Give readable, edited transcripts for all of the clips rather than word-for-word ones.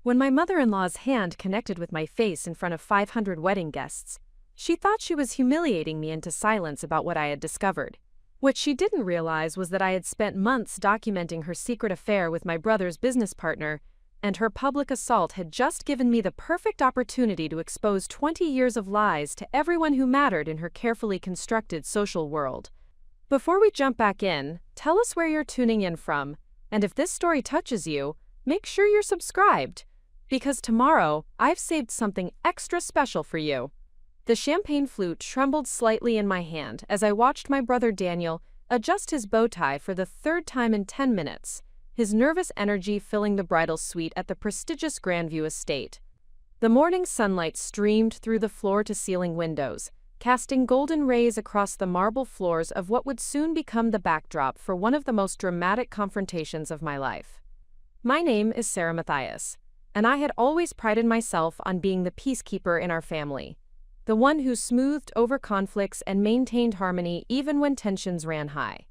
When my mother-in-law's hand connected with my face in front of 500 wedding guests, she thought she was humiliating me into silence about what I had discovered. What she didn't realize was that I had spent months documenting her secret affair with my brother's business partner, and her public assault had just given me the perfect opportunity to expose 20 years of lies to everyone who mattered in her carefully constructed social world. Before we jump back in, tell us where you're tuning in from, and if this story touches you, make sure you're subscribed, because tomorrow I've saved something extra special for you. The champagne flute trembled slightly in my hand as I watched my brother Daniel adjust his bow tie for the third time in 10 minutes, his nervous energy filling the bridal suite at the prestigious Grandview estate. The morning sunlight streamed through the floor-to-ceiling windows, casting golden rays across the marble floors of what would soon become the backdrop for one of the most dramatic confrontations of my life. My name is Sarah Matthias, and I had always prided myself on being the peacekeeper in our family, the one who smoothed over conflicts and maintained harmony even when tensions ran high.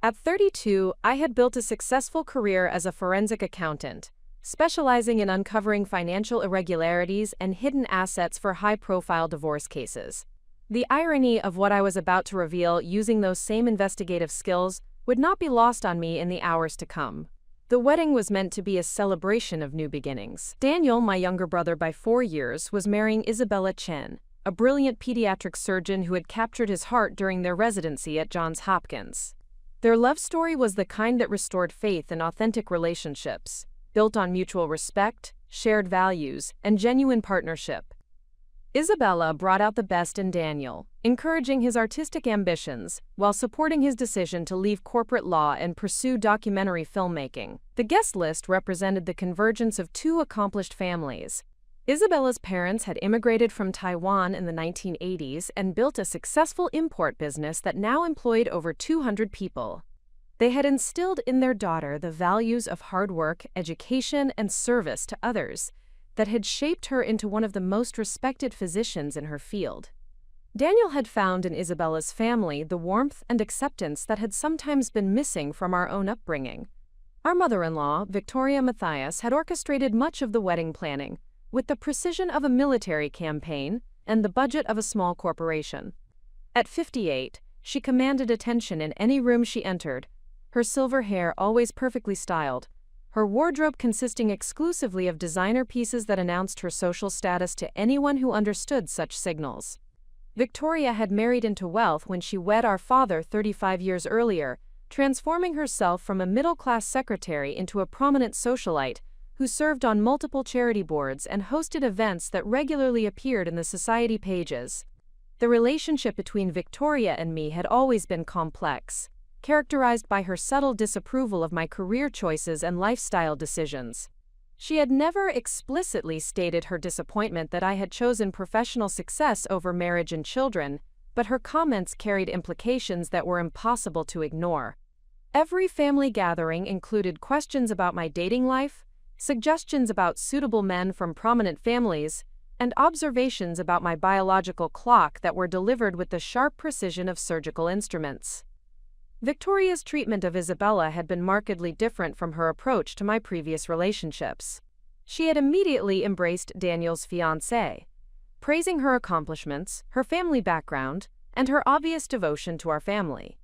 At 32, I had built a successful career as a forensic accountant, specializing in uncovering financial irregularities and hidden assets for high-profile divorce cases. The irony of what I was about to reveal using those same investigative skills would not be lost on me in the hours to come. The wedding was meant to be a celebration of new beginnings. Daniel, my younger brother by 4 years, was marrying Isabella Chen, a brilliant pediatric surgeon who had captured his heart during their residency at Johns Hopkins. Their love story was the kind that restored faith in authentic relationships, built on mutual respect, shared values, and genuine partnership. Isabella brought out the best in Daniel, encouraging his artistic ambitions while supporting his decision to leave corporate law and pursue documentary filmmaking. The guest list represented the convergence of two accomplished families. Isabella's parents had immigrated from Taiwan in the 1980s and built a successful import business that now employed over 200 people. They had instilled in their daughter the values of hard work, education, and service to others that had shaped her into one of the most respected physicians in her field. Daniel had found in Isabella's family the warmth and acceptance that had sometimes been missing from our own upbringing. Our mother-in-law, Victoria Matthias, had orchestrated much of the wedding planning, with the precision of a military campaign and the budget of a small corporation. At 58, she commanded attention in any room she entered, her silver hair always perfectly styled, her wardrobe consisting exclusively of designer pieces that announced her social status to anyone who understood such signals. Victoria had married into wealth when she wed our father 35 years earlier, transforming herself from a middle-class secretary into a prominent socialite who served on multiple charity boards and hosted events that regularly appeared in the society pages. The relationship between Victoria and me had always been complex, characterized by her subtle disapproval of my career choices and lifestyle decisions. She had never explicitly stated her disappointment that I had chosen professional success over marriage and children, but her comments carried implications that were impossible to ignore. Every family gathering included questions about my dating life, suggestions about suitable men from prominent families, and observations about my biological clock that were delivered with the sharp precision of surgical instruments. Victoria's treatment of Isabella had been markedly different from her approach to my previous relationships. She had immediately embraced Daniel's fiancé, praising her accomplishments, her family background, and her obvious devotion to our family.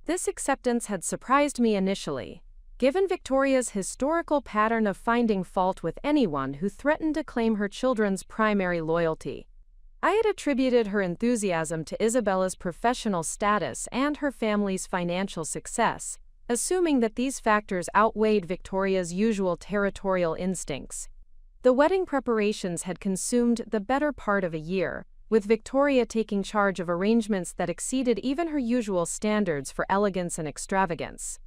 This acceptance had surprised me initially, given Victoria's historical pattern of finding fault with anyone who threatened to claim her children's primary loyalty. I had attributed her enthusiasm to Isabella's professional status and her family's financial success, assuming that these factors outweighed Victoria's usual territorial instincts. The wedding preparations had consumed the better part of a year, with Victoria taking charge of arrangements that exceeded even her usual standards for elegance and extravagance.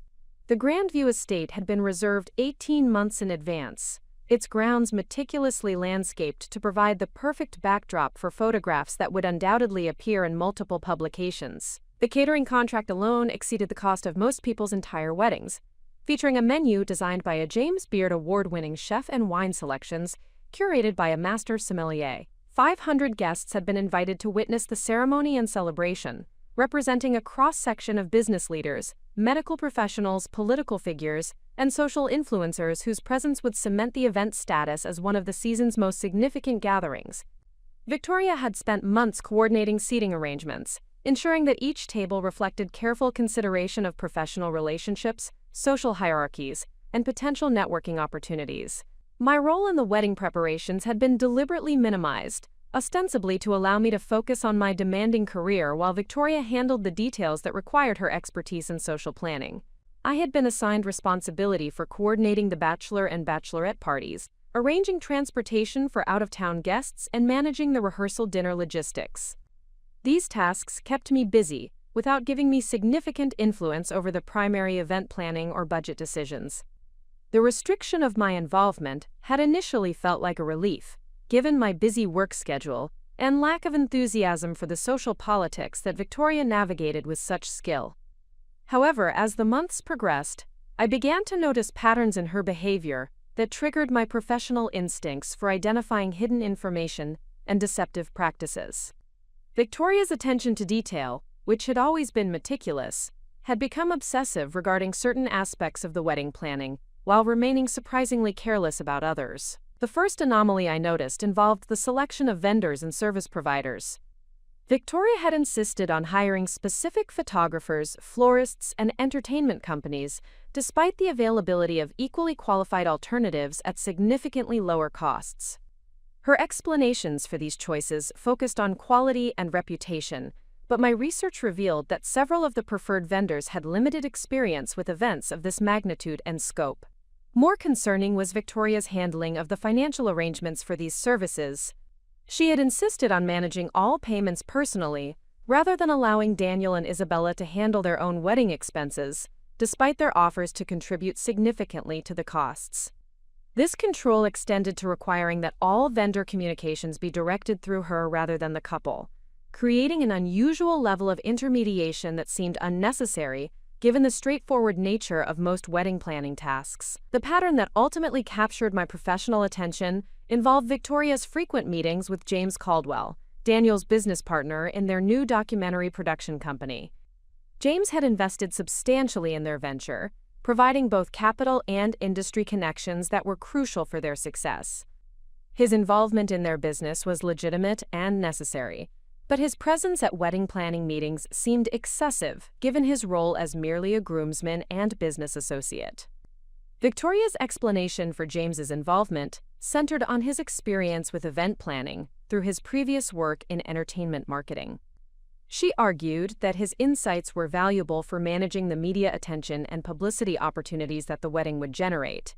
The Grandview estate had been reserved 18 months in advance, its grounds meticulously landscaped to provide the perfect backdrop for photographs that would undoubtedly appear in multiple publications. The catering contract alone exceeded the cost of most people's entire weddings, featuring a menu designed by a James Beard award-winning chef and wine selections curated by a master sommelier. 500 guests had been invited to witness the ceremony and celebration, representing a cross-section of business leaders, medical professionals, political figures, and social influencers whose presence would cement the event's status as one of the season's most significant gatherings. Victoria had spent months coordinating seating arrangements, ensuring that each table reflected careful consideration of professional relationships, social hierarchies, and potential networking opportunities. My role in the wedding preparations had been deliberately minimized, ostensibly to allow me to focus on my demanding career while Victoria handled the details that required her expertise in social planning. I had been assigned responsibility for coordinating the bachelor and bachelorette parties, arranging transportation for out-of-town guests, and managing the rehearsal dinner logistics. These tasks kept me busy, without giving me significant influence over the primary event planning or budget decisions. The restriction of my involvement had initially felt like a relief, given my busy work schedule and lack of enthusiasm for the social politics that Victoria navigated with such skill. However, as the months progressed, I began to notice patterns in her behavior that triggered my professional instincts for identifying hidden information and deceptive practices. Victoria's attention to detail, which had always been meticulous, had become obsessive regarding certain aspects of the wedding planning, while remaining surprisingly careless about others. The first anomaly I noticed involved the selection of vendors and service providers. Victoria had insisted on hiring specific photographers, florists, and entertainment companies, despite the availability of equally qualified alternatives at significantly lower costs. Her explanations for these choices focused on quality and reputation, but my research revealed that several of the preferred vendors had limited experience with events of this magnitude and scope. More concerning was Victoria's handling of the financial arrangements for these services. She had insisted on managing all payments personally, rather than allowing Daniel and Isabella to handle their own wedding expenses, despite their offers to contribute significantly to the costs. This control extended to requiring that all vendor communications be directed through her rather than the couple, creating an unusual level of intermediation that seemed unnecessary given the straightforward nature of most wedding planning tasks. The pattern that ultimately captured my professional attention involved Victoria's frequent meetings with James Caldwell, Daniel's business partner in their new documentary production company. James had invested substantially in their venture, providing both capital and industry connections that were crucial for their success. His involvement in their business was legitimate and necessary, but his presence at wedding planning meetings seemed excessive given his role as merely a groomsman and business associate. Victoria's explanation for James's involvement centered on his experience with event planning through his previous work in entertainment marketing. She argued that his insights were valuable for managing the media attention and publicity opportunities that the wedding would generate.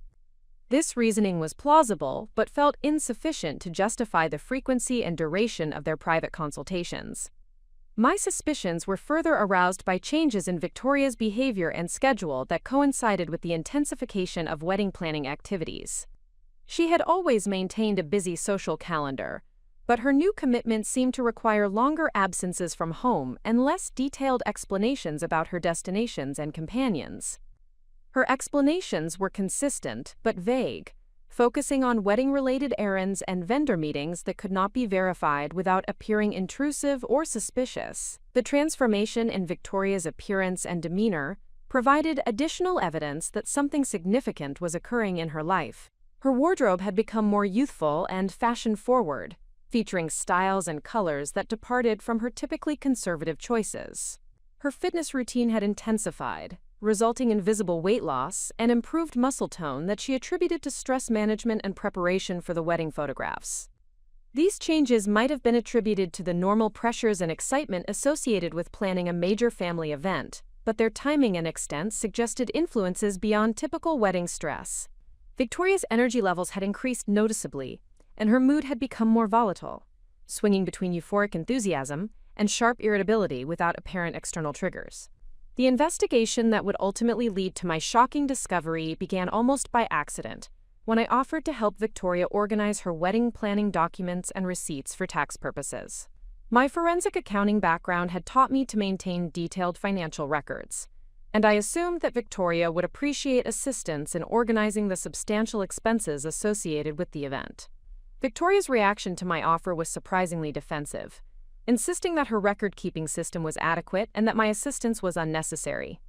This reasoning was plausible, but felt insufficient to justify the frequency and duration of their private consultations. My suspicions were further aroused by changes in Victoria's behavior and schedule that coincided with the intensification of wedding planning activities. She had always maintained a busy social calendar, but her new commitment seemed to require longer absences from home and less detailed explanations about her destinations and companions. Her explanations were consistent but vague, focusing on wedding-related errands and vendor meetings that could not be verified without appearing intrusive or suspicious. The transformation in Victoria's appearance and demeanor provided additional evidence that something significant was occurring in her life. Her wardrobe had become more youthful and fashion-forward, featuring styles and colors that departed from her typically conservative choices. Her fitness routine had intensified, resulting in visible weight loss and improved muscle tone that she attributed to stress management and preparation for the wedding photographs. These changes might have been attributed to the normal pressures and excitement associated with planning a major family event, but their timing and extent suggested influences beyond typical wedding stress. Victoria's energy levels had increased noticeably, and her mood had become more volatile, swinging between euphoric enthusiasm and sharp irritability without apparent external triggers. The investigation that would ultimately lead to my shocking discovery began almost by accident, when I offered to help Victoria organize her wedding planning documents and receipts for tax purposes. My forensic accounting background had taught me to maintain detailed financial records, and I assumed that Victoria would appreciate assistance in organizing the substantial expenses associated with the event. Victoria's reaction to my offer was surprisingly defensive, insisting that her record-keeping system was adequate and that my assistance was unnecessary.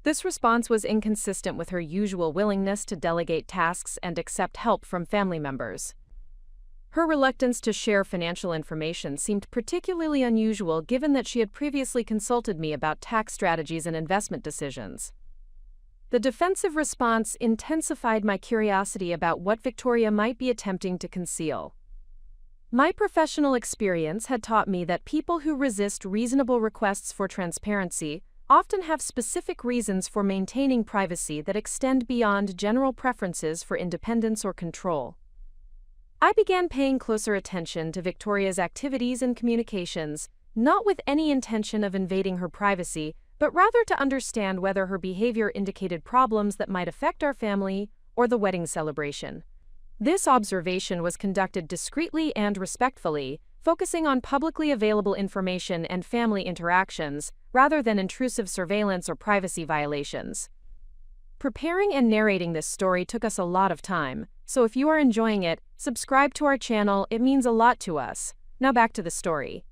This response was inconsistent with her usual willingness to delegate tasks and accept help from family members. Her reluctance to share financial information seemed particularly unusual given that she had previously consulted me about tax strategies and investment decisions. The defensive response intensified my curiosity about what Victoria might be attempting to conceal. My professional experience had taught me that people who resist reasonable requests for transparency often have specific reasons for maintaining privacy that extend beyond general preferences for independence or control. I began paying closer attention to Victoria's activities and communications, not with any intention of invading her privacy, but rather to understand whether her behavior indicated problems that might affect our family or the wedding celebration. This observation was conducted discreetly and respectfully, focusing on publicly available information and family interactions, rather than intrusive surveillance or privacy violations. Preparing and narrating this story took us a lot of time, so if you are enjoying it, subscribe to our channel, it means a lot to us. Now back to the story.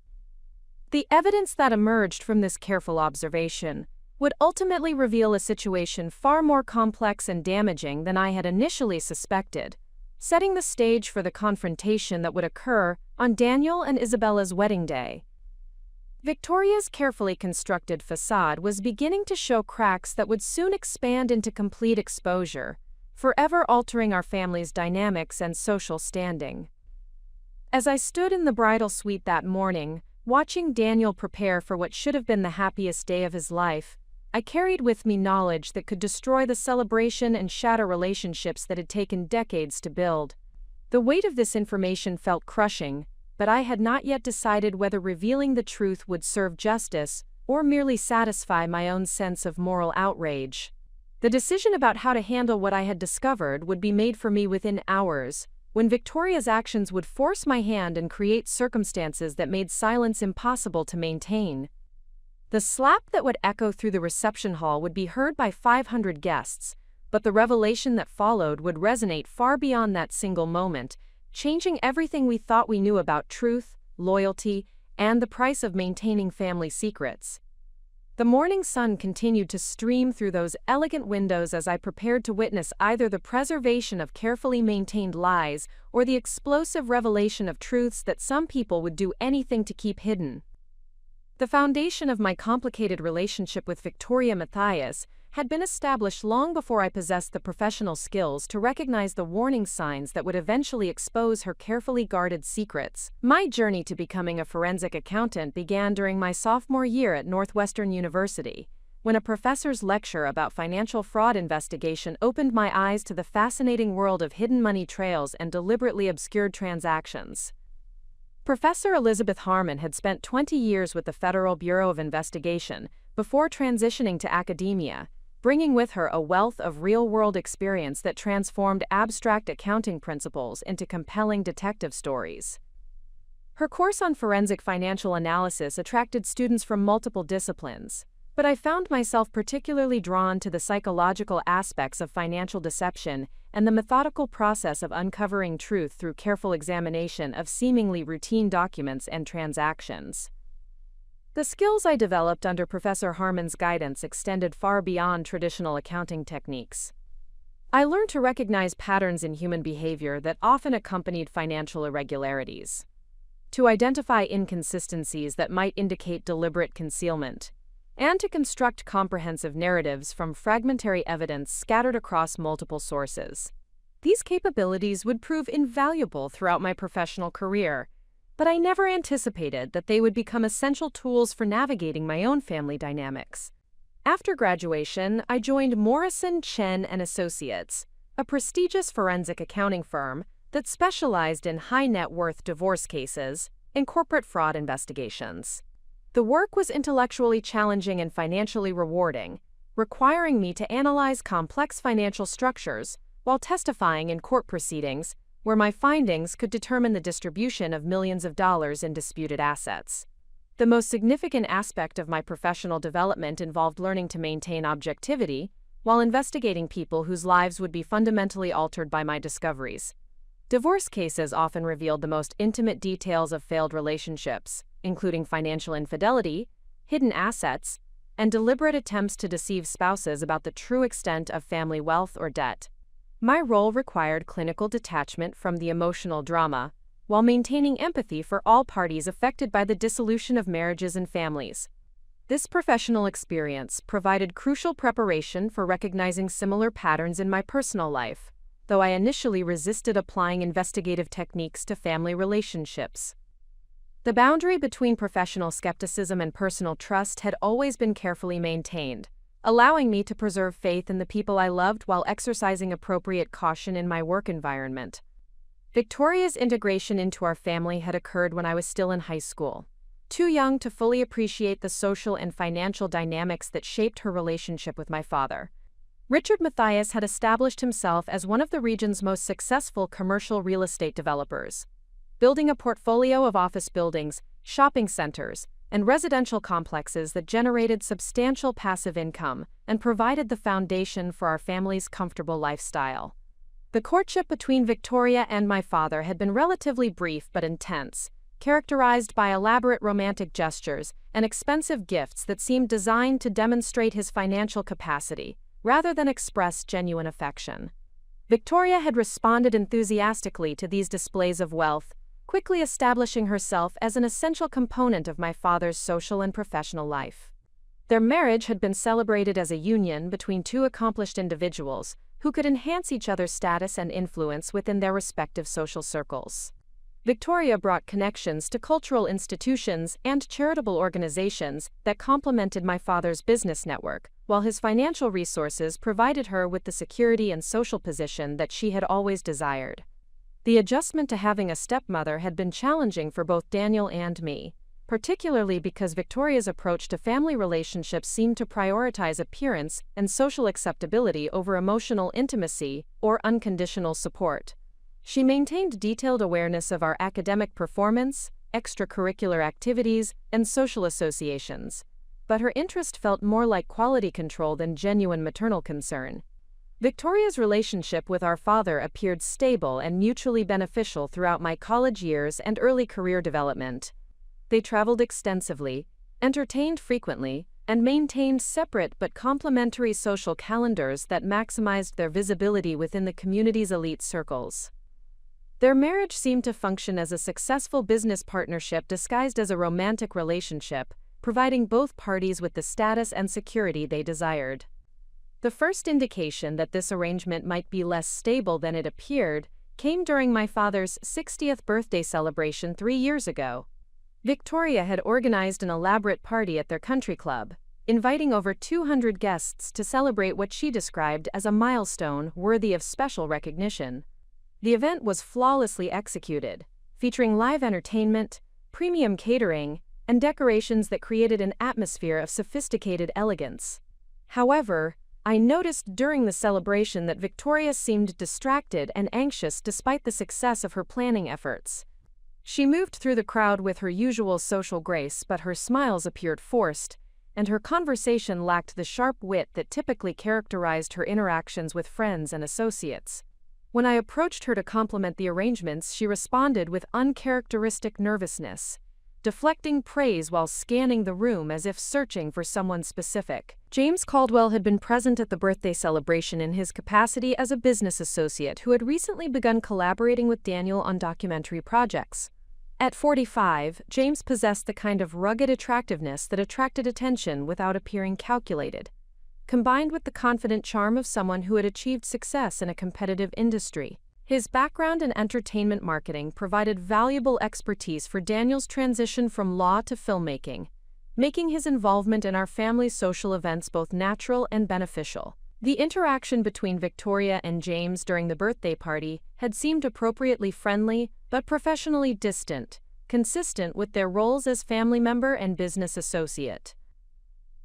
The evidence that emerged from this careful observation would ultimately reveal a situation far more complex and damaging than I had initially suspected, setting the stage for the confrontation that would occur on Daniel and Isabella's wedding day. Victoria's carefully constructed facade was beginning to show cracks that would soon expand into complete exposure, forever altering our family's dynamics and social standing. As I stood in the bridal suite that morning, watching Daniel prepare for what should have been the happiest day of his life, I carried with me knowledge that could destroy the celebration and shatter relationships that had taken decades to build. The weight of this information felt crushing, but I had not yet decided whether revealing the truth would serve justice or merely satisfy my own sense of moral outrage. The decision about how to handle what I had discovered would be made for me within hours, when Victoria's actions would force my hand and create circumstances that made silence impossible to maintain. The slap that would echo through the reception hall would be heard by 500 guests, but the revelation that followed would resonate far beyond that single moment, changing everything we thought we knew about truth, loyalty, and the price of maintaining family secrets. The morning sun continued to stream through those elegant windows as I prepared to witness either the preservation of carefully maintained lies or the explosive revelation of truths that some people would do anything to keep hidden. The foundation of my complicated relationship with Victoria Mathias had been established long before I possessed the professional skills to recognize the warning signs that would eventually expose her carefully guarded secrets. My journey to becoming a forensic accountant began during my sophomore year at Northwestern University, when a professor's lecture about financial fraud investigation opened my eyes to the fascinating world of hidden money trails and deliberately obscured transactions. Professor Elizabeth Harmon had spent 20 years with the Federal Bureau of Investigation before transitioning to academia, bringing with her a wealth of real-world experience that transformed abstract accounting principles into compelling detective stories. Her course on forensic financial analysis attracted students from multiple disciplines, but I found myself particularly drawn to the psychological aspects of financial deception and the methodical process of uncovering truth through careful examination of seemingly routine documents and transactions. The skills I developed under Professor Harmon's guidance extended far beyond traditional accounting techniques. I learned to recognize patterns in human behavior that often accompanied financial irregularities, to identify inconsistencies that might indicate deliberate concealment, and to construct comprehensive narratives from fragmentary evidence scattered across multiple sources. These capabilities would prove invaluable throughout my professional career, but I never anticipated that they would become essential tools for navigating my own family dynamics. After graduation, I joined Morrison, Chen & Associates, a prestigious forensic accounting firm that specialized in high-net-worth divorce cases and corporate fraud investigations. The work was intellectually challenging and financially rewarding, requiring me to analyze complex financial structures while testifying in court proceedings where my findings could determine the distribution of millions of dollars in disputed assets. The most significant aspect of my professional development involved learning to maintain objectivity while investigating people whose lives would be fundamentally altered by my discoveries. Divorce cases often revealed the most intimate details of failed relationships, including financial infidelity, hidden assets, and deliberate attempts to deceive spouses about the true extent of family wealth or debt. My role required clinical detachment from the emotional drama, while maintaining empathy for all parties affected by the dissolution of marriages and families. This professional experience provided crucial preparation for recognizing similar patterns in my personal life, though I initially resisted applying investigative techniques to family relationships. The boundary between professional skepticism and personal trust had always been carefully maintained, allowing me to preserve faith in the people I loved while exercising appropriate caution in my work environment. Victoria's integration into our family had occurred when I was still in high school, too young to fully appreciate the social and financial dynamics that shaped her relationship with my father. Richard Mathias had established himself as one of the region's most successful commercial real estate developers, building a portfolio of office buildings, shopping centers, and residential complexes that generated substantial passive income and provided the foundation for our family's comfortable lifestyle. The courtship between Victoria and my father had been relatively brief but intense, characterized by elaborate romantic gestures and expensive gifts that seemed designed to demonstrate his financial capacity, rather than express genuine affection. Victoria had responded enthusiastically to these displays of wealth, quickly establishing herself as an essential component of my father's social and professional life. Their marriage had been celebrated as a union between two accomplished individuals who could enhance each other's status and influence within their respective social circles. Victoria brought connections to cultural institutions and charitable organizations that complemented my father's business network, while his financial resources provided her with the security and social position that she had always desired. The adjustment to having a stepmother had been challenging for both Daniel and me, particularly because Victoria's approach to family relationships seemed to prioritize appearance and social acceptability over emotional intimacy or unconditional support. She maintained detailed awareness of our academic performance, extracurricular activities, and social associations, but her interest felt more like quality control than genuine maternal concern. Victoria's relationship with our father appeared stable and mutually beneficial throughout my college years and early career development. They traveled extensively, entertained frequently, and maintained separate but complementary social calendars that maximized their visibility within the community's elite circles. Their marriage seemed to function as a successful business partnership disguised as a romantic relationship, providing both parties with the status and security they desired. The first indication that this arrangement might be less stable than it appeared came during my father's 60th birthday celebration 3 years ago. Victoria had organized an elaborate party at their country club, inviting over 200 guests to celebrate what she described as a milestone worthy of special recognition. The event was flawlessly executed, featuring live entertainment, premium catering, and decorations that created an atmosphere of sophisticated elegance. However, I noticed during the celebration that Victoria seemed distracted and anxious despite the success of her planning efforts. She moved through the crowd with her usual social grace, but her smiles appeared forced, and her conversation lacked the sharp wit that typically characterized her interactions with friends and associates. When I approached her to compliment the arrangements, she responded with uncharacteristic nervousness, deflecting praise while scanning the room as if searching for someone specific. James Caldwell had been present at the birthday celebration in his capacity as a business associate who had recently begun collaborating with Daniel on documentary projects. At 45, James possessed the kind of rugged attractiveness that attracted attention without appearing calculated, combined with the confident charm of someone who had achieved success in a competitive industry. His background in entertainment marketing provided valuable expertise for Daniel's transition from law to filmmaking, making his involvement in our family's social events both natural and beneficial. The interaction between Victoria and James during the birthday party had seemed appropriately friendly but professionally distant, consistent with their roles as family member and business associate.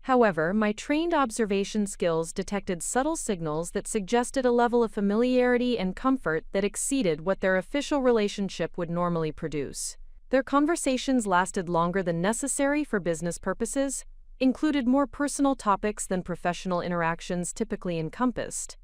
However, my trained observation skills detected subtle signals that suggested a level of familiarity and comfort that exceeded what their official relationship would normally produce. Their conversations lasted longer than necessary for business purposes, included more personal topics than professional interactions typically encompassed,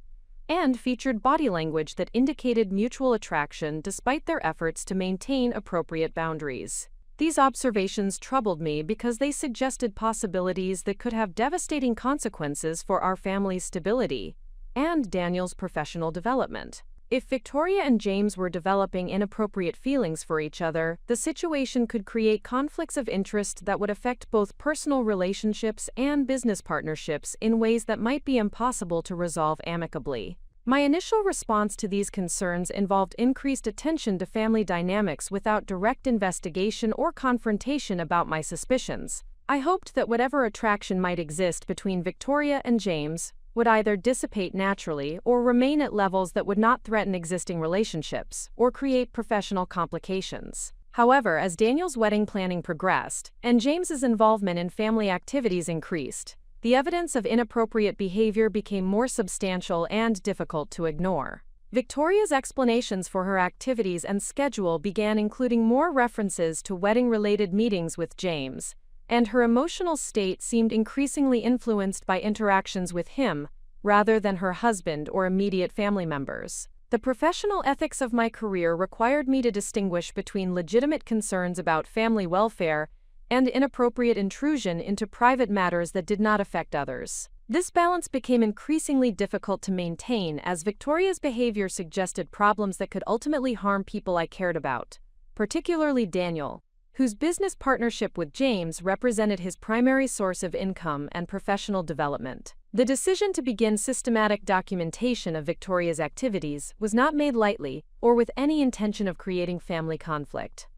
and featured body language that indicated mutual attraction despite their efforts to maintain appropriate boundaries. These observations troubled me because they suggested possibilities that could have devastating consequences for our family's stability and Daniel's professional development. If Victoria and James were developing inappropriate feelings for each other, the situation could create conflicts of interest that would affect both personal relationships and business partnerships in ways that might be impossible to resolve amicably. My initial response to these concerns involved increased attention to family dynamics without direct investigation or confrontation about my suspicions. I hoped that whatever attraction might exist between Victoria and James would either dissipate naturally or remain at levels that would not threaten existing relationships or create professional complications. However, as Daniel's wedding planning progressed and James's involvement in family activities increased, the evidence of inappropriate behavior became more substantial and difficult to ignore. Victoria's explanations for her activities and schedule began including more references to wedding-related meetings with James, and her emotional state seemed increasingly influenced by interactions with him rather than her husband or immediate family members. The professional ethics of my career required me to distinguish between legitimate concerns about family welfare and inappropriate intrusion into private matters that did not affect others. This balance became increasingly difficult to maintain as Victoria's behavior suggested problems that could ultimately harm people I cared about, particularly Daniel, whose business partnership with James represented his primary source of income and professional development. The decision to begin systematic documentation of Victoria's activities was not made lightly or with any intention of creating family conflict.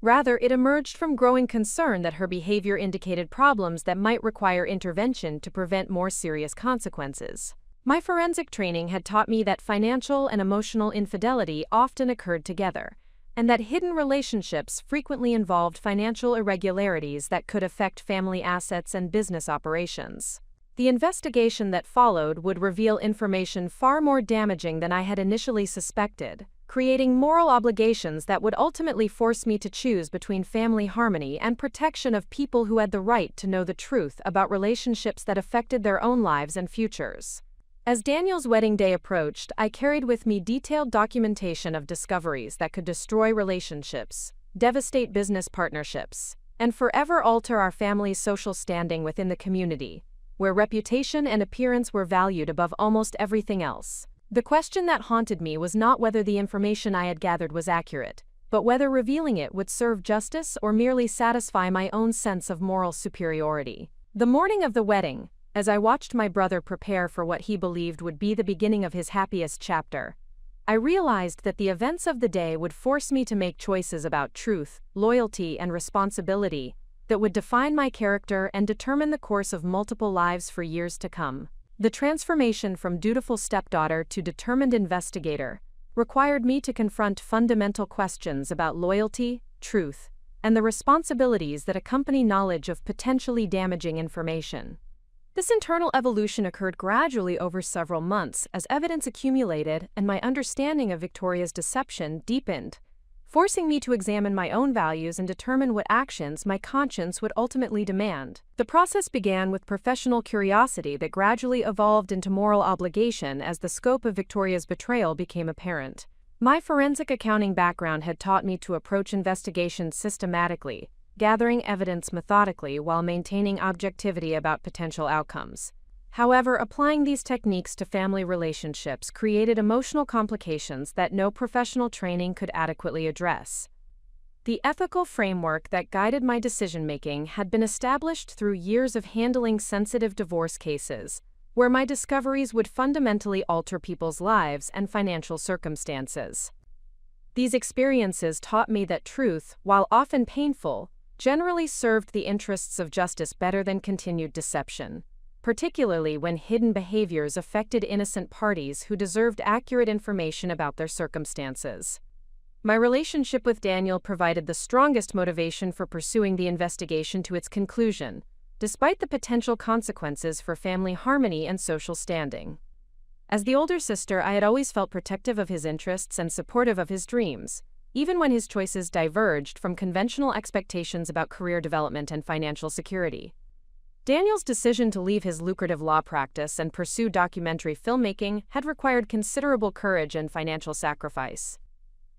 Rather, it emerged from growing concern that her behavior indicated problems that might require intervention to prevent more serious consequences. My forensic training had taught me that financial and emotional infidelity often occurred together, and that hidden relationships frequently involved financial irregularities that could affect family assets and business operations. The investigation that followed would reveal information far more damaging than I had initially suspected, creating moral obligations that would ultimately force me to choose between family harmony and protection of people who had the right to know the truth about relationships that affected their own lives and futures. As Daniel's wedding day approached, I carried with me detailed documentation of discoveries that could destroy relationships, devastate business partnerships, and forever alter our family's social standing within the community, where reputation and appearance were valued above almost everything else. The question that haunted me was not whether the information I had gathered was accurate, but whether revealing it would serve justice or merely satisfy my own sense of moral superiority. The morning of the wedding, as I watched my brother prepare for what he believed would be the beginning of his happiest chapter, I realized that the events of the day would force me to make choices about truth, loyalty, and responsibility that would define my character and determine the course of multiple lives for years to come. The transformation from dutiful stepdaughter to determined investigator required me to confront fundamental questions about loyalty, truth, and the responsibilities that accompany knowledge of potentially damaging information. This internal evolution occurred gradually over several months as evidence accumulated and my understanding of Victoria's deception deepened, forcing me to examine my own values and determine what actions my conscience would ultimately demand. The process began with professional curiosity that gradually evolved into moral obligation as the scope of Victoria's betrayal became apparent. My forensic accounting background had taught me to approach investigations systematically, gathering evidence methodically while maintaining objectivity about potential outcomes. However, applying these techniques to family relationships created emotional complications that no professional training could adequately address. The ethical framework that guided my decision-making had been established through years of handling sensitive divorce cases, where my discoveries would fundamentally alter people's lives and financial circumstances. These experiences taught me that truth, while often painful, generally served the interests of justice better than continued deception, particularly when hidden behaviors affected innocent parties who deserved accurate information about their circumstances. My relationship with Daniel provided the strongest motivation for pursuing the investigation to its conclusion, despite the potential consequences for family harmony and social standing. As the older sister, I had always felt protective of his interests and supportive of his dreams, even when his choices diverged from conventional expectations about career development and financial security. Daniel's decision to leave his lucrative law practice and pursue documentary filmmaking had required considerable courage and financial sacrifice.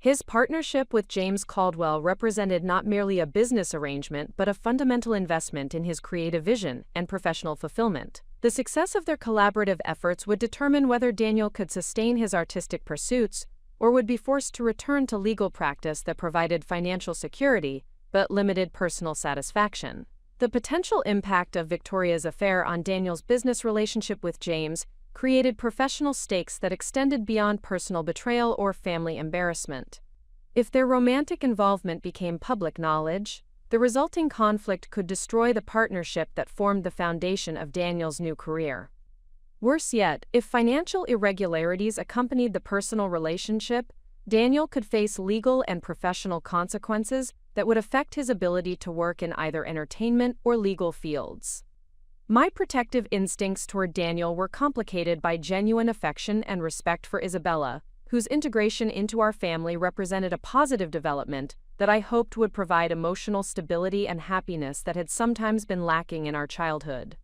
His partnership with James Caldwell represented not merely a business arrangement but a fundamental investment in his creative vision and professional fulfillment. The success of their collaborative efforts would determine whether Daniel could sustain his artistic pursuits or would be forced to return to legal practice that provided financial security but limited personal satisfaction. The potential impact of Victoria's affair on Daniel's business relationship with James created professional stakes that extended beyond personal betrayal or family embarrassment. If their romantic involvement became public knowledge, the resulting conflict could destroy the partnership that formed the foundation of Daniel's new career. Worse yet, if financial irregularities accompanied the personal relationship, Daniel could face legal and professional consequences that would affect his ability to work in either entertainment or legal fields. My protective instincts toward Daniel were complicated by genuine affection and respect for Isabella, whose integration into our family represented a positive development that I hoped would provide emotional stability and happiness that had sometimes been lacking in our childhood.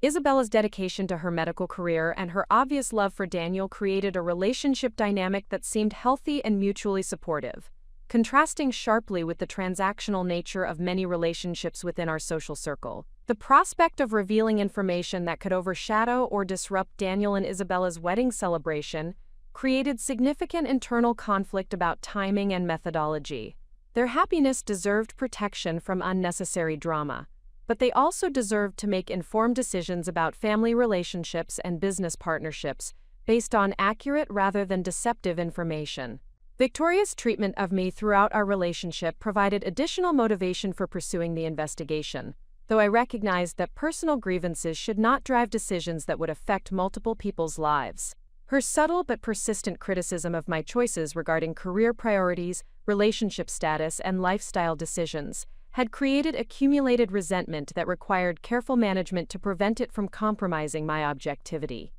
Isabella's dedication to her medical career and her obvious love for Daniel created a relationship dynamic that seemed healthy and mutually supportive, contrasting sharply with the transactional nature of many relationships within our social circle. The prospect of revealing information that could overshadow or disrupt Daniel and Isabella's wedding celebration created significant internal conflict about timing and methodology. Their happiness deserved protection from unnecessary drama, but they also deserved to make informed decisions about family relationships and business partnerships based on accurate rather than deceptive information. Victoria's treatment of me throughout our relationship provided additional motivation for pursuing the investigation, though I recognized that personal grievances should not drive decisions that would affect multiple people's lives. Her subtle but persistent criticism of my choices regarding career priorities, relationship status, and lifestyle decisions had created accumulated resentment that required careful management to prevent it from compromising my objectivity.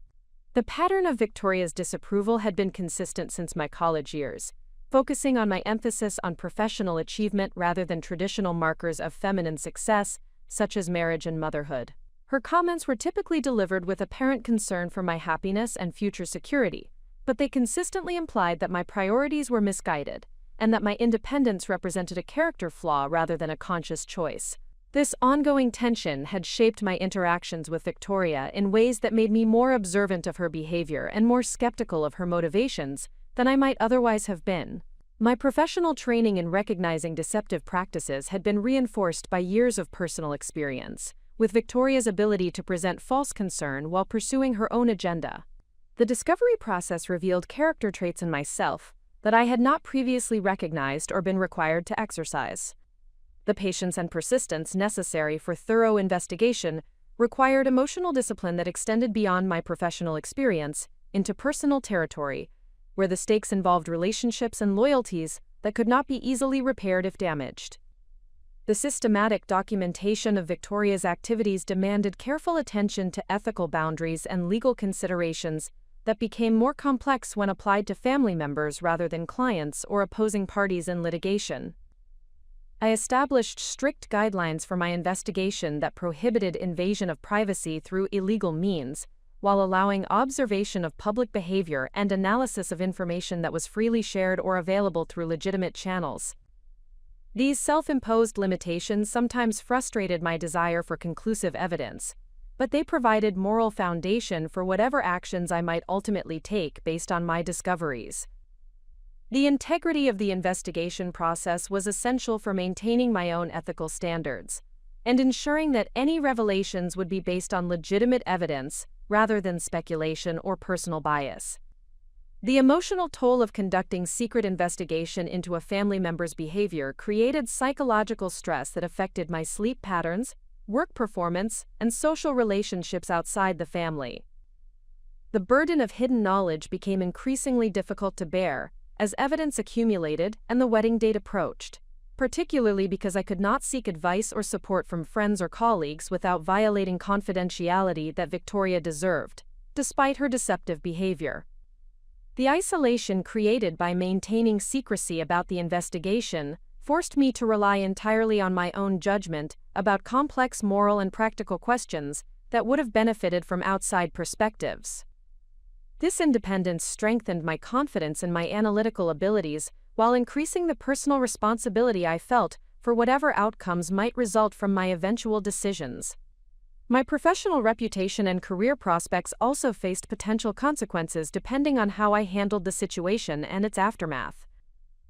The pattern of Victoria's disapproval had been consistent since my college years, focusing on my emphasis on professional achievement rather than traditional markers of feminine success, such as marriage and motherhood. Her comments were typically delivered with apparent concern for my happiness and future security, but they consistently implied that my priorities were misguided, and that my independence represented a character flaw rather than a conscious choice. This ongoing tension had shaped my interactions with Victoria in ways that made me more observant of her behavior and more skeptical of her motivations than I might otherwise have been. My professional training in recognizing deceptive practices had been reinforced by years of personal experience, with Victoria's ability to present false concern while pursuing her own agenda. The discovery process revealed character traits in myself that I had not previously recognized or been required to exercise. The patience and persistence necessary for thorough investigation required emotional discipline that extended beyond my professional experience into personal territory, where the stakes involved relationships and loyalties that could not be easily repaired if damaged. The systematic documentation of Victoria's activities demanded careful attention to ethical boundaries and legal considerations that became more complex when applied to family members rather than clients or opposing parties in litigation. I established strict guidelines for my investigation that prohibited invasion of privacy through illegal means, while allowing observation of public behavior and analysis of information that was freely shared or available through legitimate channels. These self-imposed limitations sometimes frustrated my desire for conclusive evidence, but they provided moral foundation for whatever actions I might ultimately take based on my discoveries. The integrity of the investigation process was essential for maintaining my own ethical standards and ensuring that any revelations would be based on legitimate evidence rather than speculation or personal bias. The emotional toll of conducting secret investigation into a family member's behavior created psychological stress that affected my sleep patterns, work performance, and social relationships outside the family. The burden of hidden knowledge became increasingly difficult to bear as evidence accumulated and the wedding date approached, particularly because I could not seek advice or support from friends or colleagues without violating confidentiality that Victoria deserved, despite her deceptive behavior. The isolation created by maintaining secrecy about the investigation forced me to rely entirely on my own judgment about complex moral and practical questions that would have benefited from outside perspectives. This independence strengthened my confidence in my analytical abilities while increasing the personal responsibility I felt for whatever outcomes might result from my eventual decisions. My professional reputation and career prospects also faced potential consequences depending on how I handled the situation and its aftermath.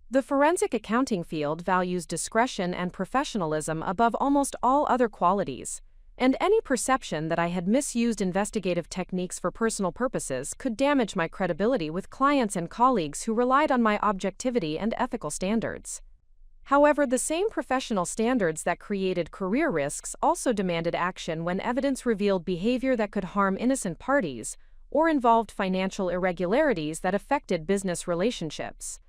The forensic accounting field values discretion and professionalism above almost all other qualities, and any perception that I had misused investigative techniques for personal purposes could damage my credibility with clients and colleagues who relied on my objectivity and ethical standards. However, the same professional standards that created career risks also demanded action when evidence revealed behavior that could harm innocent parties or involved financial irregularities that affected business relationships.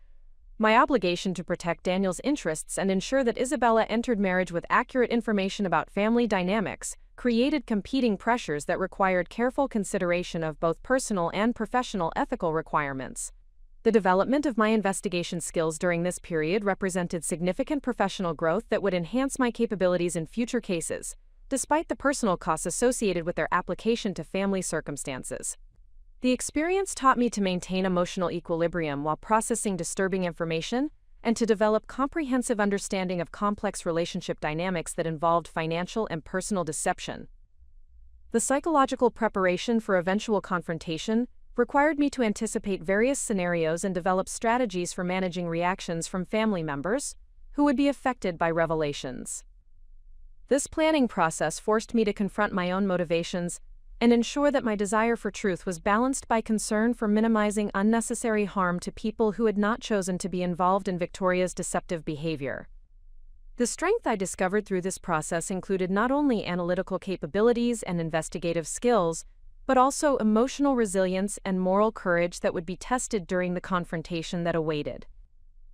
My obligation to protect Daniel's interests and ensure that Isabella entered marriage with accurate information about family dynamics created competing pressures that required careful consideration of both personal and professional ethical requirements. The development of my investigation skills during this period represented significant professional growth that would enhance my capabilities in future cases, despite the personal costs associated with their application to family circumstances. The experience taught me to maintain emotional equilibrium while processing disturbing information and to develop comprehensive understanding of complex relationship dynamics that involved financial and personal deception. The psychological preparation for eventual confrontation required me to anticipate various scenarios and develop strategies for managing reactions from family members who would be affected by revelations. This planning process forced me to confront my own motivations and ensure that my desire for truth was balanced by concern for minimizing unnecessary harm to people who had not chosen to be involved in Victoria's deceptive behavior. The strength I discovered through this process included not only analytical capabilities and investigative skills, but also emotional resilience and moral courage that would be tested during the confrontation that awaited.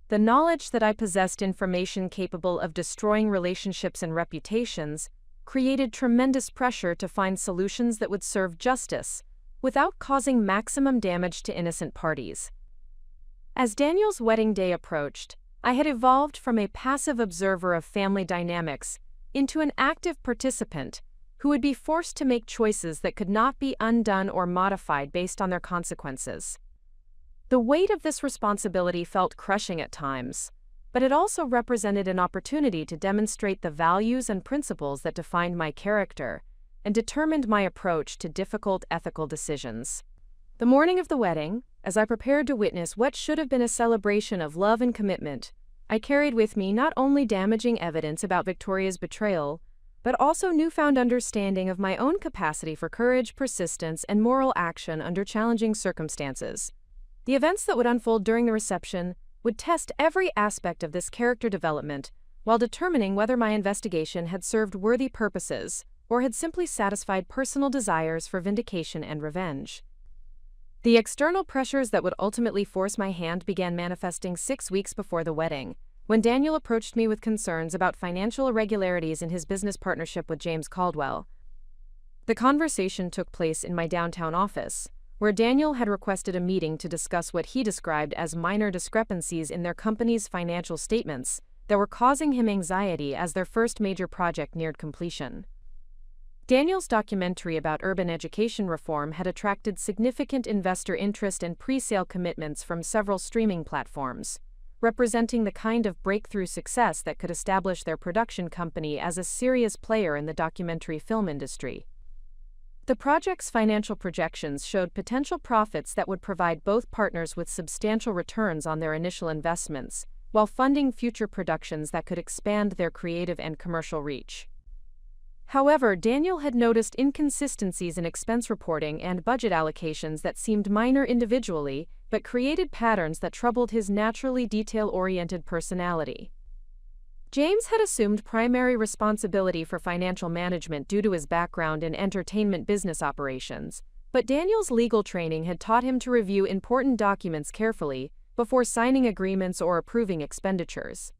The knowledge that I possessed information capable of destroying relationships and reputations created tremendous pressure to find solutions that would serve justice without causing maximum damage to innocent parties. As Daniel's wedding day approached, I had evolved from a passive observer of family dynamics into an active participant who would be forced to make choices that could not be undone or modified based on their consequences. The weight of this responsibility felt crushing at times, but it also represented an opportunity to demonstrate the values and principles that defined my character and determined my approach to difficult ethical decisions. The morning of the wedding, as I prepared to witness what should have been a celebration of love and commitment, I carried with me not only damaging evidence about Victoria's betrayal, but also newfound understanding of my own capacity for courage, persistence, and moral action under challenging circumstances. The events that would unfold during the reception would test every aspect of this character development while determining whether my investigation had served worthy purposes or had simply satisfied personal desires for vindication and revenge. The external pressures that would ultimately force my hand began manifesting 6 weeks before the wedding, when Daniel approached me with concerns about financial irregularities in his business partnership with James Caldwell. The conversation took place in my downtown office, where Daniel had requested a meeting to discuss what he described as minor discrepancies in their company's financial statements that were causing him anxiety as their first major project neared completion. Daniel's documentary about urban education reform had attracted significant investor interest and pre-sale commitments from several streaming platforms, representing the kind of breakthrough success that could establish their production company as a serious player in the documentary film industry. The project's financial projections showed potential profits that would provide both partners with substantial returns on their initial investments, while funding future productions that could expand their creative and commercial reach. However, Daniel had noticed inconsistencies in expense reporting and budget allocations that seemed minor individually, but created patterns that troubled his naturally detail-oriented personality. James had assumed primary responsibility for financial management due to his background in entertainment business operations, but Daniel's legal training had taught him to review important documents carefully before signing agreements or approving expenditures.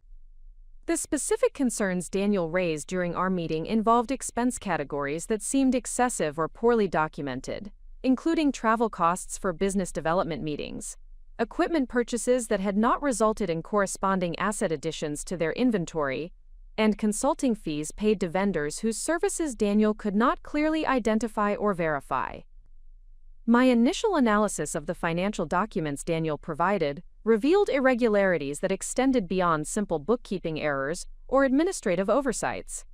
The specific concerns Daniel raised during our meeting involved expense categories that seemed excessive or poorly documented, including travel costs for business development meetings, equipment purchases that had not resulted in corresponding asset additions to their inventory, and consulting fees paid to vendors whose services Daniel could not clearly identify or verify. My initial analysis of the financial documents Daniel provided revealed irregularities that extended beyond simple bookkeeping errors or administrative oversights.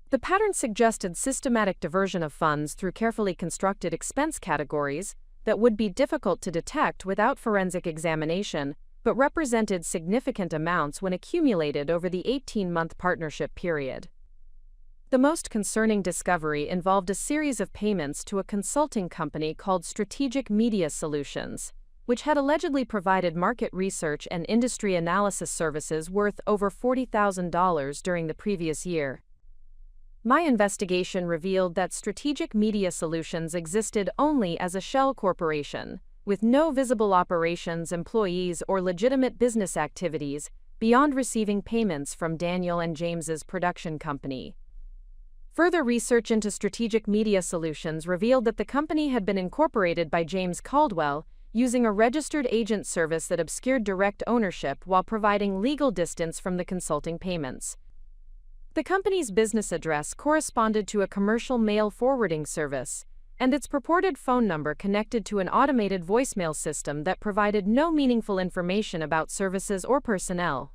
The pattern suggested systematic diversion of funds through carefully constructed expense categories that would be difficult to detect without forensic examination, but represented significant amounts when accumulated over the 18-month partnership period. The most concerning discovery involved a series of payments to a consulting company called Strategic Media Solutions, which had allegedly provided market research and industry analysis services worth over $40,000 during the previous year. My investigation revealed that Strategic Media Solutions existed only as a shell corporation, with no visible operations, employees, or legitimate business activities beyond receiving payments from Daniel and James's production company. Further research into Strategic Media Solutions revealed that the company had been incorporated by James Caldwell using a registered agent service that obscured direct ownership while providing legal distance from the consulting payments. The company's business address corresponded to a commercial mail forwarding service, and its purported phone number connected to an automated voicemail system that provided no meaningful information about services or personnel.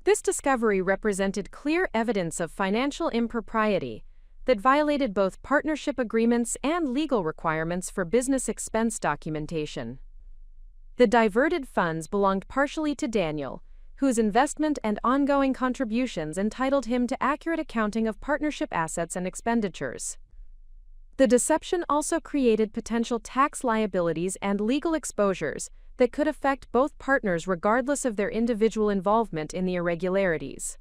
This discovery represented clear evidence of financial impropriety that violated both partnership agreements and legal requirements for business expense documentation. The diverted funds belonged partially to Daniel, whose investment and ongoing contributions entitled him to accurate accounting of partnership assets and expenditures. The deception also created potential tax liabilities and legal exposures that could affect both partners regardless of their individual involvement in the irregularities.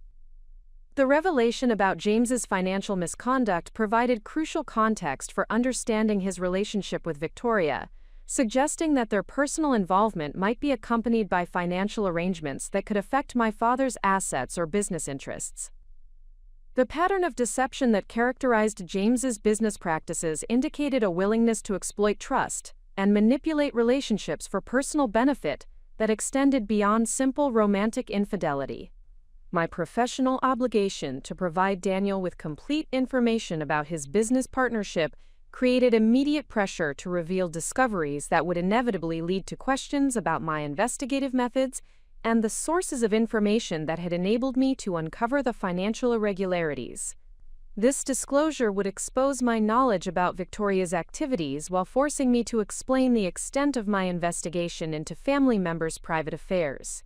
The revelation about James's financial misconduct provided crucial context for understanding his relationship with Victoria, suggesting that their personal involvement might be accompanied by financial arrangements that could affect my father's assets or business interests. The pattern of deception that characterized James's business practices indicated a willingness to exploit trust and manipulate relationships for personal benefit that extended beyond simple romantic infidelity. My professional obligation to provide Daniel with complete information about his business partnership created immediate pressure to reveal discoveries that would inevitably lead to questions about my investigative methods and the sources of information that had enabled me to uncover the financial irregularities. This disclosure would expose my knowledge about Victoria's activities while forcing me to explain the extent of my investigation into family members' private affairs.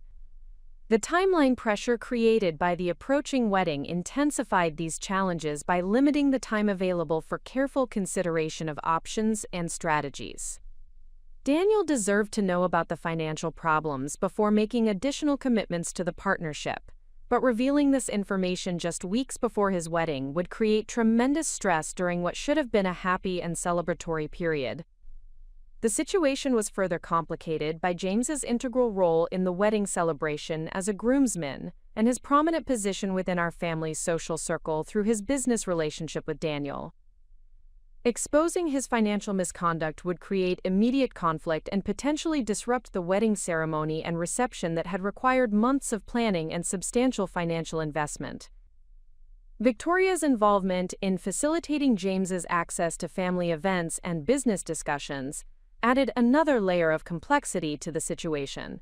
The timeline pressure created by the approaching wedding intensified these challenges by limiting the time available for careful consideration of options and strategies. Daniel deserved to know about the financial problems before making additional commitments to the partnership, but revealing this information just weeks before his wedding would create tremendous stress during what should have been a happy and celebratory period. The situation was further complicated by James's integral role in the wedding celebration as a groomsman and his prominent position within our family's social circle through his business relationship with Daniel. Exposing his financial misconduct would create immediate conflict and potentially disrupt the wedding ceremony and reception that had required months of planning and substantial financial investment. Victoria's involvement in facilitating James's access to family events and business discussions added another layer of complexity to the situation.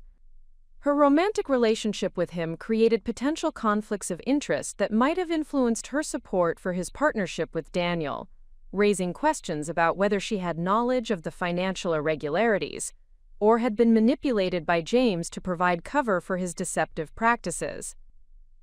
Her romantic relationship with him created potential conflicts of interest that might have influenced her support for his partnership with Daniel, raising questions about whether she had knowledge of the financial irregularities or had been manipulated by James to provide cover for his deceptive practices.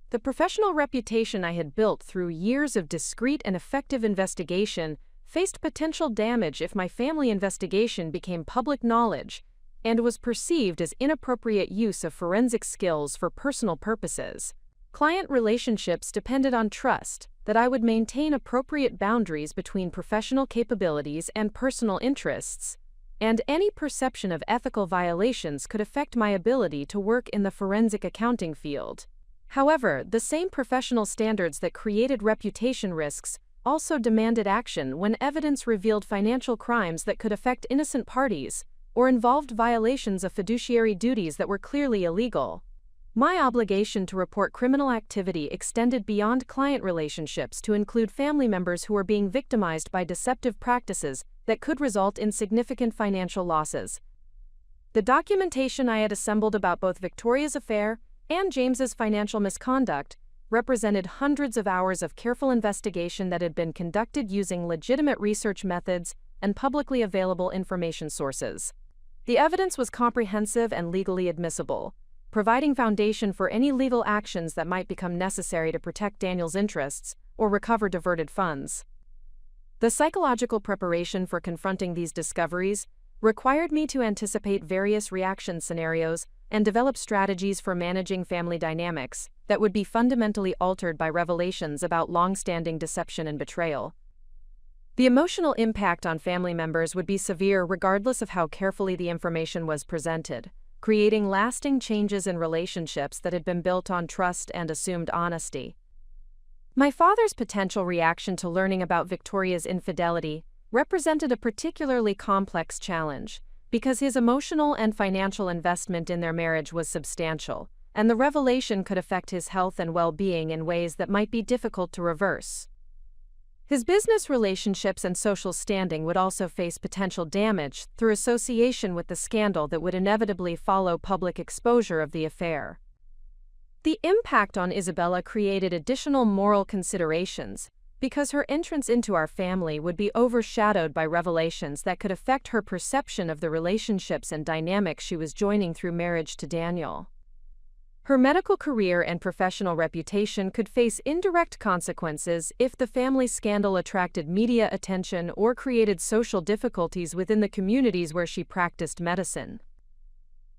The professional reputation I had built through years of discreet and effective investigation faced potential damage if my family investigation became public knowledge and was perceived as inappropriate use of forensic skills for personal purposes. Client relationships depended on trust, that I would maintain appropriate boundaries between professional capabilities and personal interests, and any perception of ethical violations could affect my ability to work in the forensic accounting field. However, the same professional standards that created reputation risks also demanded action when evidence revealed financial crimes that could affect innocent parties or involved violations of fiduciary duties that were clearly illegal. My obligation to report criminal activity extended beyond client relationships to include family members who were being victimized by deceptive practices that could result in significant financial losses. The documentation I had assembled about both Victoria's affair and James's financial misconduct represented hundreds of hours of careful investigation that had been conducted using legitimate research methods and publicly available information sources. The evidence was comprehensive and legally admissible, providing foundation for any legal actions that might become necessary to protect Daniel's interests or recover diverted funds. The psychological preparation for confronting these discoveries required me to anticipate various reaction scenarios and develop strategies for managing family dynamics that would be fundamentally altered by revelations about long-standing deception and betrayal. The emotional impact on family members would be severe regardless of how carefully the information was presented, creating lasting changes in relationships that had been built on trust and assumed honesty. My father's potential reaction to learning about Victoria's infidelity represented a particularly complex challenge, because his emotional and financial investment in their marriage was substantial, and the revelation could affect his health and well-being in ways that might be difficult to reverse. His business relationships and social standing would also face potential damage through association with the scandal that would inevitably follow public exposure of the affair. The impact on Isabella created additional moral considerations, because her entrance into our family would be overshadowed by revelations that could affect her perception of the relationships and dynamics she was joining through marriage to Daniel. Her medical career and professional reputation could face indirect consequences if the family scandal attracted media attention or created social difficulties within the communities where she practiced medicine.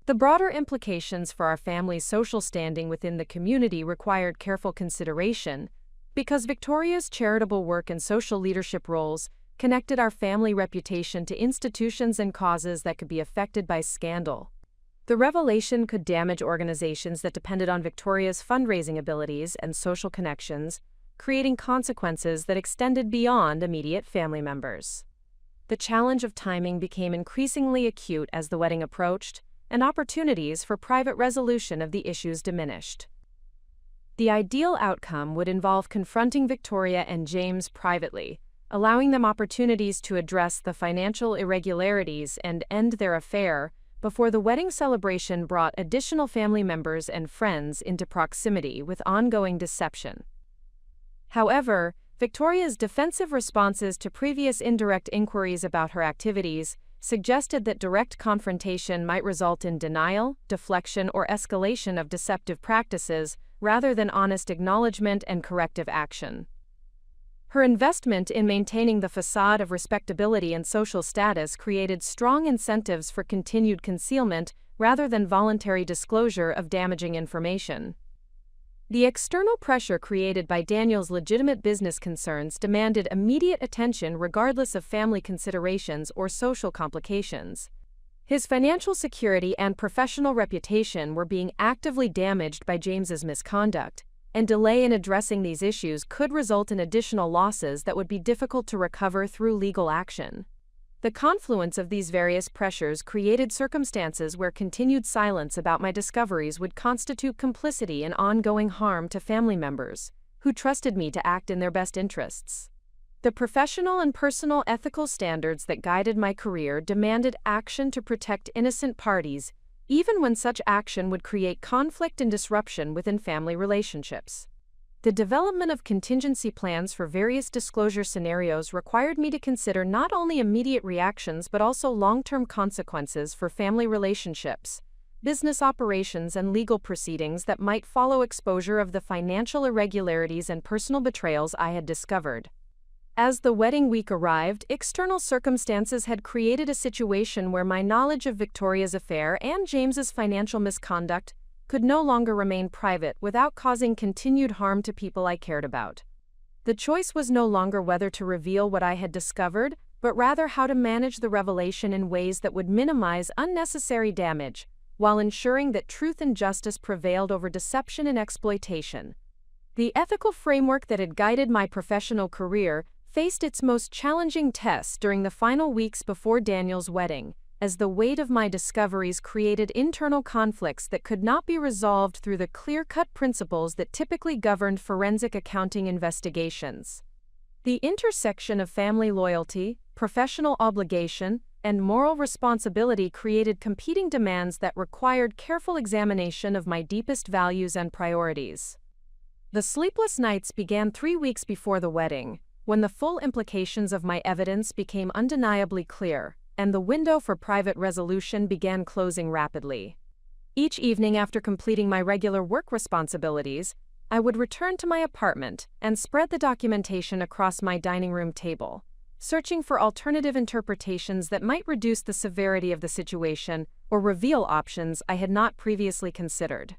The broader implications for our family's social standing within the community required careful consideration, because Victoria's charitable work and social leadership roles connected our family reputation to institutions and causes that could be affected by scandal. The revelation could damage organizations that depended on Victoria's fundraising abilities and social connections, creating consequences that extended beyond immediate family members. The challenge of timing became increasingly acute as the wedding approached, and opportunities for private resolution of the issues diminished. The ideal outcome would involve confronting Victoria and James privately, allowing them opportunities to address the financial irregularities and end their affair before the wedding celebration brought additional family members and friends into proximity with ongoing deception. However, Victoria's defensive responses to previous indirect inquiries about her activities suggested that direct confrontation might result in denial, deflection, or escalation of deceptive practices rather than honest acknowledgement and corrective action. Her investment in maintaining the facade of respectability and social status created strong incentives for continued concealment rather than voluntary disclosure of damaging information. The external pressure created by Daniel's legitimate business concerns demanded immediate attention regardless of family considerations or social complications. His financial security and professional reputation were being actively damaged by James's misconduct, and delay in addressing these issues could result in additional losses that would be difficult to recover through legal action. The confluence of these various pressures created circumstances where continued silence about my discoveries would constitute complicity in ongoing harm to family members, who trusted me to act in their best interests. The professional and personal ethical standards that guided my career demanded action to protect innocent parties, even when such action would create conflict and disruption within family relationships. The development of contingency plans for various disclosure scenarios required me to consider not only immediate reactions but also long-term consequences for family relationships, business operations, and legal proceedings that might follow exposure of the financial irregularities and personal betrayals I had discovered. As the wedding week arrived, external circumstances had created a situation where my knowledge of Victoria's affair and James's financial misconduct could no longer remain private without causing continued harm to people I cared about. The choice was no longer whether to reveal what I had discovered, but rather how to manage the revelation in ways that would minimize unnecessary damage, while ensuring that truth and justice prevailed over deception and exploitation. The ethical framework that had guided my professional career faced its most challenging tests during the final weeks before Daniel's wedding, as the weight of my discoveries created internal conflicts that could not be resolved through the clear-cut principles that typically governed forensic accounting investigations. The intersection of family loyalty, professional obligation, and moral responsibility created competing demands that required careful examination of my deepest values and priorities. The sleepless nights began 3 weeks before the wedding, when the full implications of my evidence became undeniably clear, and the window for private resolution began closing rapidly. Each evening after completing my regular work responsibilities, I would return to my apartment and spread the documentation across my dining room table, searching for alternative interpretations that might reduce the severity of the situation or reveal options I had not previously considered.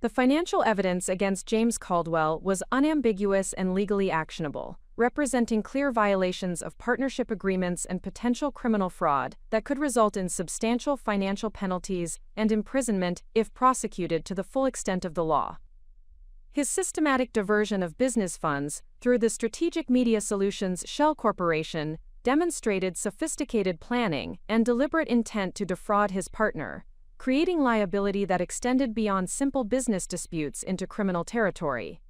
The financial evidence against James Caldwell was unambiguous and legally actionable, representing clear violations of partnership agreements and potential criminal fraud that could result in substantial financial penalties and imprisonment if prosecuted to the full extent of the law. His systematic diversion of business funds through the Strategic Media Solutions Shell Corporation demonstrated sophisticated planning and deliberate intent to defraud his partner, creating liability that extended beyond simple business disputes into criminal territory.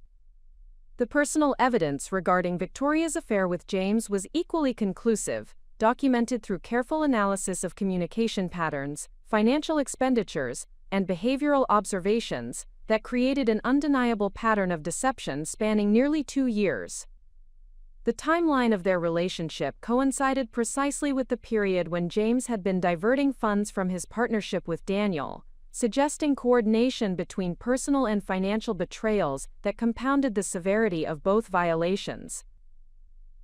The personal evidence regarding Victoria's affair with James was equally conclusive, documented through careful analysis of communication patterns, financial expenditures, and behavioral observations that created an undeniable pattern of deception spanning nearly 2 years. The timeline of their relationship coincided precisely with the period when James had been diverting funds from his partnership with Daniel, suggesting coordination between personal and financial betrayals that compounded the severity of both violations.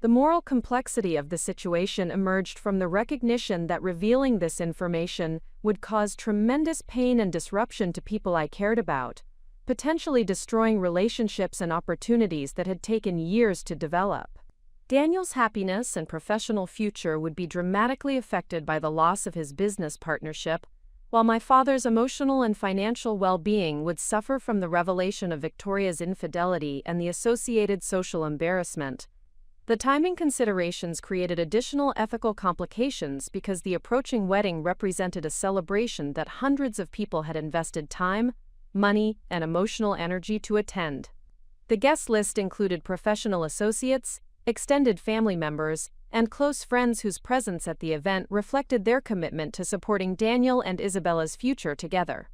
The moral complexity of the situation emerged from the recognition that revealing this information would cause tremendous pain and disruption to people I cared about, potentially destroying relationships and opportunities that had taken years to develop. Daniel's happiness and professional future would be dramatically affected by the loss of his business partnership, while my father's emotional and financial well-being would suffer from the revelation of Victoria's infidelity and the associated social embarrassment. The timing considerations created additional ethical complications because the approaching wedding represented a celebration that hundreds of people had invested time, money, and emotional energy to attend. The guest list included professional associates, extended family members, and close friends whose presence at the event reflected their commitment to supporting Daniel and Isabella's future together.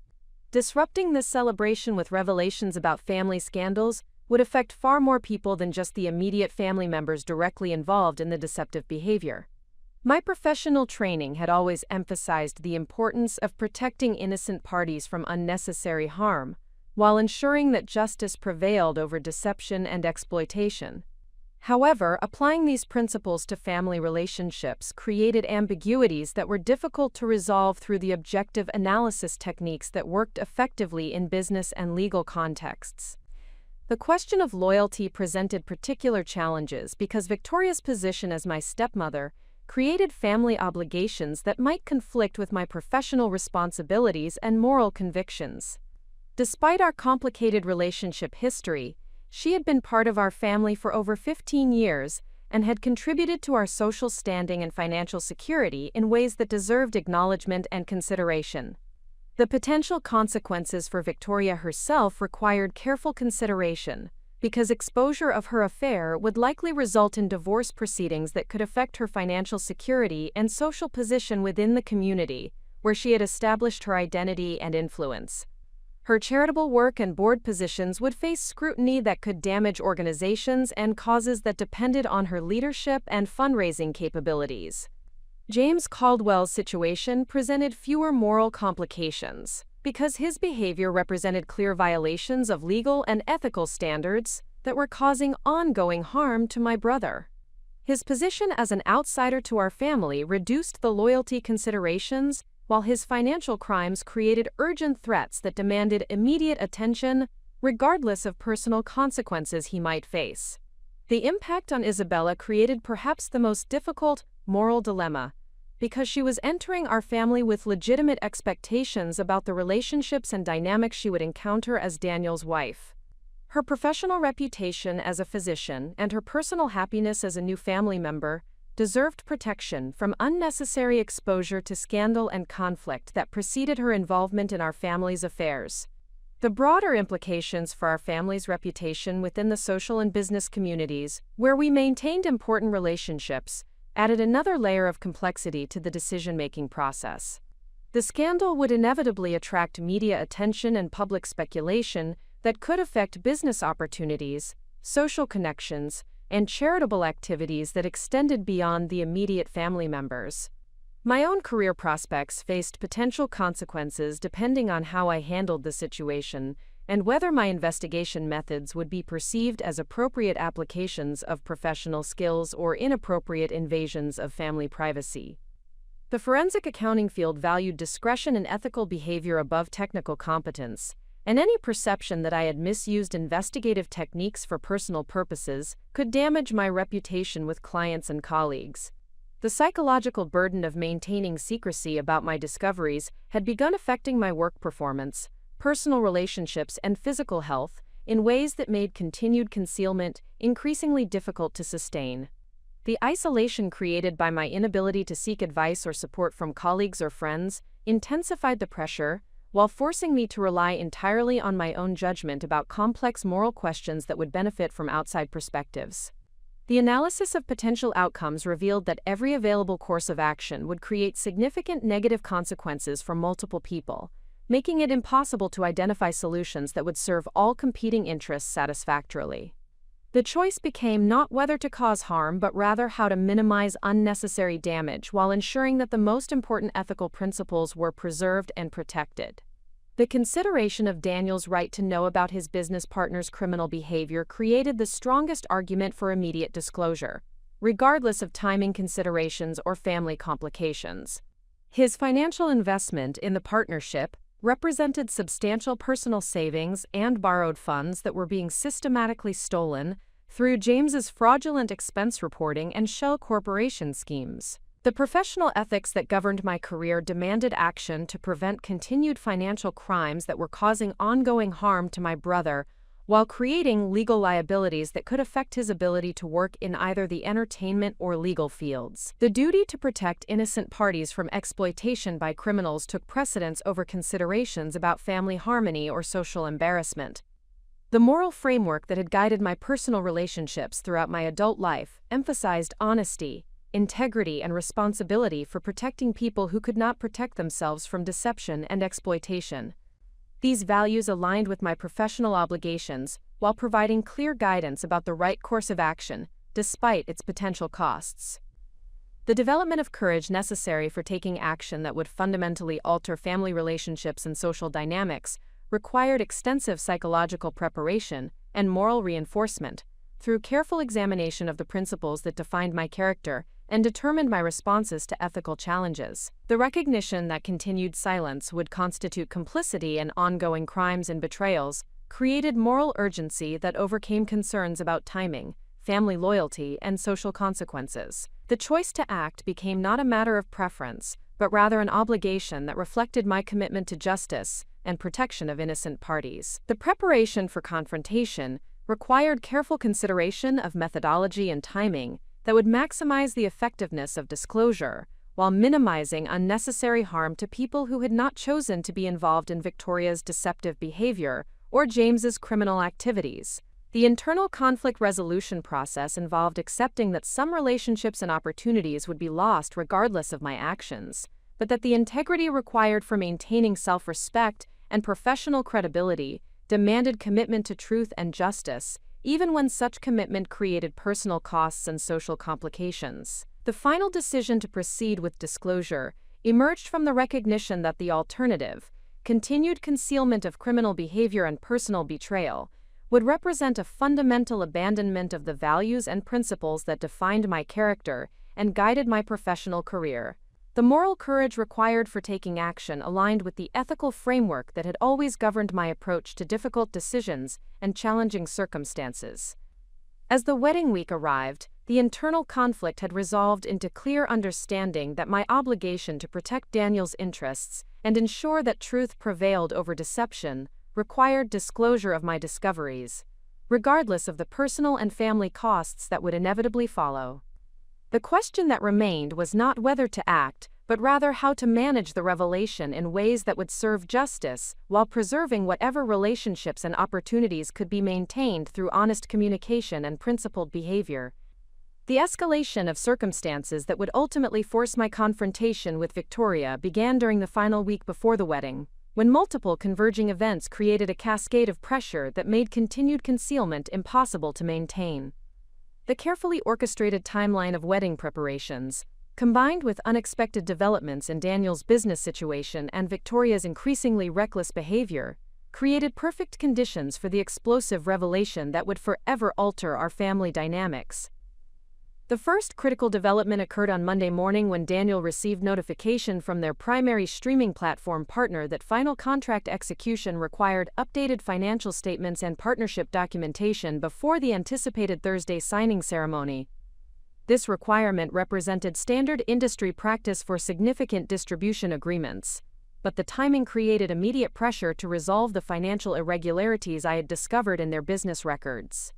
Disrupting this celebration with revelations about family scandals would affect far more people than just the immediate family members directly involved in the deceptive behavior. My professional training had always emphasized the importance of protecting innocent parties from unnecessary harm, while ensuring that justice prevailed over deception and exploitation. However, applying these principles to family relationships created ambiguities that were difficult to resolve through the objective analysis techniques that worked effectively in business and legal contexts. The question of loyalty presented particular challenges because Victoria's position as my stepmother created family obligations that might conflict with my professional responsibilities and moral convictions. Despite our complicated relationship history, she had been part of our family for over 15 years and had contributed to our social standing and financial security in ways that deserved acknowledgement and consideration. The potential consequences for Victoria herself required careful consideration, because exposure of her affair would likely result in divorce proceedings that could affect her financial security and social position within the community, where she had established her identity and influence. Her charitable work and board positions would face scrutiny that could damage organizations and causes that depended on her leadership and fundraising capabilities. James Caldwell's situation presented fewer moral complications, because his behavior represented clear violations of legal and ethical standards that were causing ongoing harm to my brother. His position as an outsider to our family reduced the loyalty considerations, while his financial crimes created urgent threats that demanded immediate attention, regardless of personal consequences he might face. The impact on Isabella created perhaps the most difficult moral dilemma, because she was entering our family with legitimate expectations about the relationships and dynamics she would encounter as Daniel's wife. Her professional reputation as a physician and her personal happiness as a new family member deserved protection from unnecessary exposure to scandal and conflict that preceded her involvement in our family's affairs. The broader implications for our family's reputation within the social and business communities, where we maintained important relationships, added another layer of complexity to the decision-making process. The scandal would inevitably attract media attention and public speculation that could affect business opportunities, social connections, and charitable activities that extended beyond the immediate family members. My own career prospects faced potential consequences depending on how I handled the situation and whether my investigation methods would be perceived as appropriate applications of professional skills or inappropriate invasions of family privacy. The forensic accounting field valued discretion and ethical behavior above technical competence, and any perception that I had misused investigative techniques for personal purposes could damage my reputation with clients and colleagues. The psychological burden of maintaining secrecy about my discoveries had begun affecting my work performance, personal relationships, and physical health in ways that made continued concealment increasingly difficult to sustain. The isolation created by my inability to seek advice or support from colleagues or friends intensified the pressure, while forcing me to rely entirely on my own judgment about complex moral questions that would benefit from outside perspectives. The analysis of potential outcomes revealed that every available course of action would create significant negative consequences for multiple people, making it impossible to identify solutions that would serve all competing interests satisfactorily. The choice became not whether to cause harm but rather how to minimize unnecessary damage while ensuring that the most important ethical principles were preserved and protected. The consideration of Daniel's right to know about his business partner's criminal behavior created the strongest argument for immediate disclosure, regardless of timing considerations or family complications. His financial investment in the partnership represented substantial personal savings and borrowed funds that were being systematically stolen through James's fraudulent expense reporting and shell corporation schemes. The professional ethics that governed my career demanded action to prevent continued financial crimes that were causing ongoing harm to my brother, while creating legal liabilities that could affect his ability to work in either the entertainment or legal fields. The duty to protect innocent parties from exploitation by criminals took precedence over considerations about family harmony or social embarrassment. The moral framework that had guided my personal relationships throughout my adult life emphasized honesty, integrity, and responsibility for protecting people who could not protect themselves from deception and exploitation. These values aligned with my professional obligations while providing clear guidance about the right course of action, despite its potential costs. The development of courage necessary for taking action that would fundamentally alter family relationships and social dynamics required extensive psychological preparation and moral reinforcement through careful examination of the principles that defined my character and determined my responses to ethical challenges. The recognition that continued silence would constitute complicity in ongoing crimes and betrayals created moral urgency that overcame concerns about timing, family loyalty, and social consequences. The choice to act became not a matter of preference, but rather an obligation that reflected my commitment to justice and protection of innocent parties. The preparation for confrontation required careful consideration of methodology and timing that would maximize the effectiveness of disclosure while minimizing unnecessary harm to people who had not chosen to be involved in Victoria's deceptive behavior or James's criminal activities. The internal conflict resolution process involved accepting that some relationships and opportunities would be lost regardless of my actions, but that the integrity required for maintaining self-respect and professional credibility demanded commitment to truth and justice, even when such commitment created personal costs and social complications. The final decision to proceed with disclosure emerged from the recognition that the alternative, continued concealment of criminal behavior and personal betrayal, would represent a fundamental abandonment of the values and principles that defined my character and guided my professional career. The moral courage required for taking action aligned with the ethical framework that had always governed my approach to difficult decisions and challenging circumstances. As the wedding week arrived, the internal conflict had resolved into clear understanding that my obligation to protect Daniel's interests and ensure that truth prevailed over deception required disclosure of my discoveries, regardless of the personal and family costs that would inevitably follow. The question that remained was not whether to act, but rather how to manage the revelation in ways that would serve justice while preserving whatever relationships and opportunities could be maintained through honest communication and principled behavior. The escalation of circumstances that would ultimately force my confrontation with Victoria began during the final week before the wedding, when multiple converging events created a cascade of pressure that made continued concealment impossible to maintain. The carefully orchestrated timeline of wedding preparations, combined with unexpected developments in Daniel's business situation and Victoria's increasingly reckless behavior, created perfect conditions for the explosive revelation that would forever alter our family dynamics. The first critical development occurred on Monday morning when Daniel received notification from their primary streaming platform partner that final contract execution required updated financial statements and partnership documentation before the anticipated Thursday signing ceremony. This requirement represented standard industry practice for significant distribution agreements, but the timing created immediate pressure to resolve the financial irregularities I had discovered in their business records.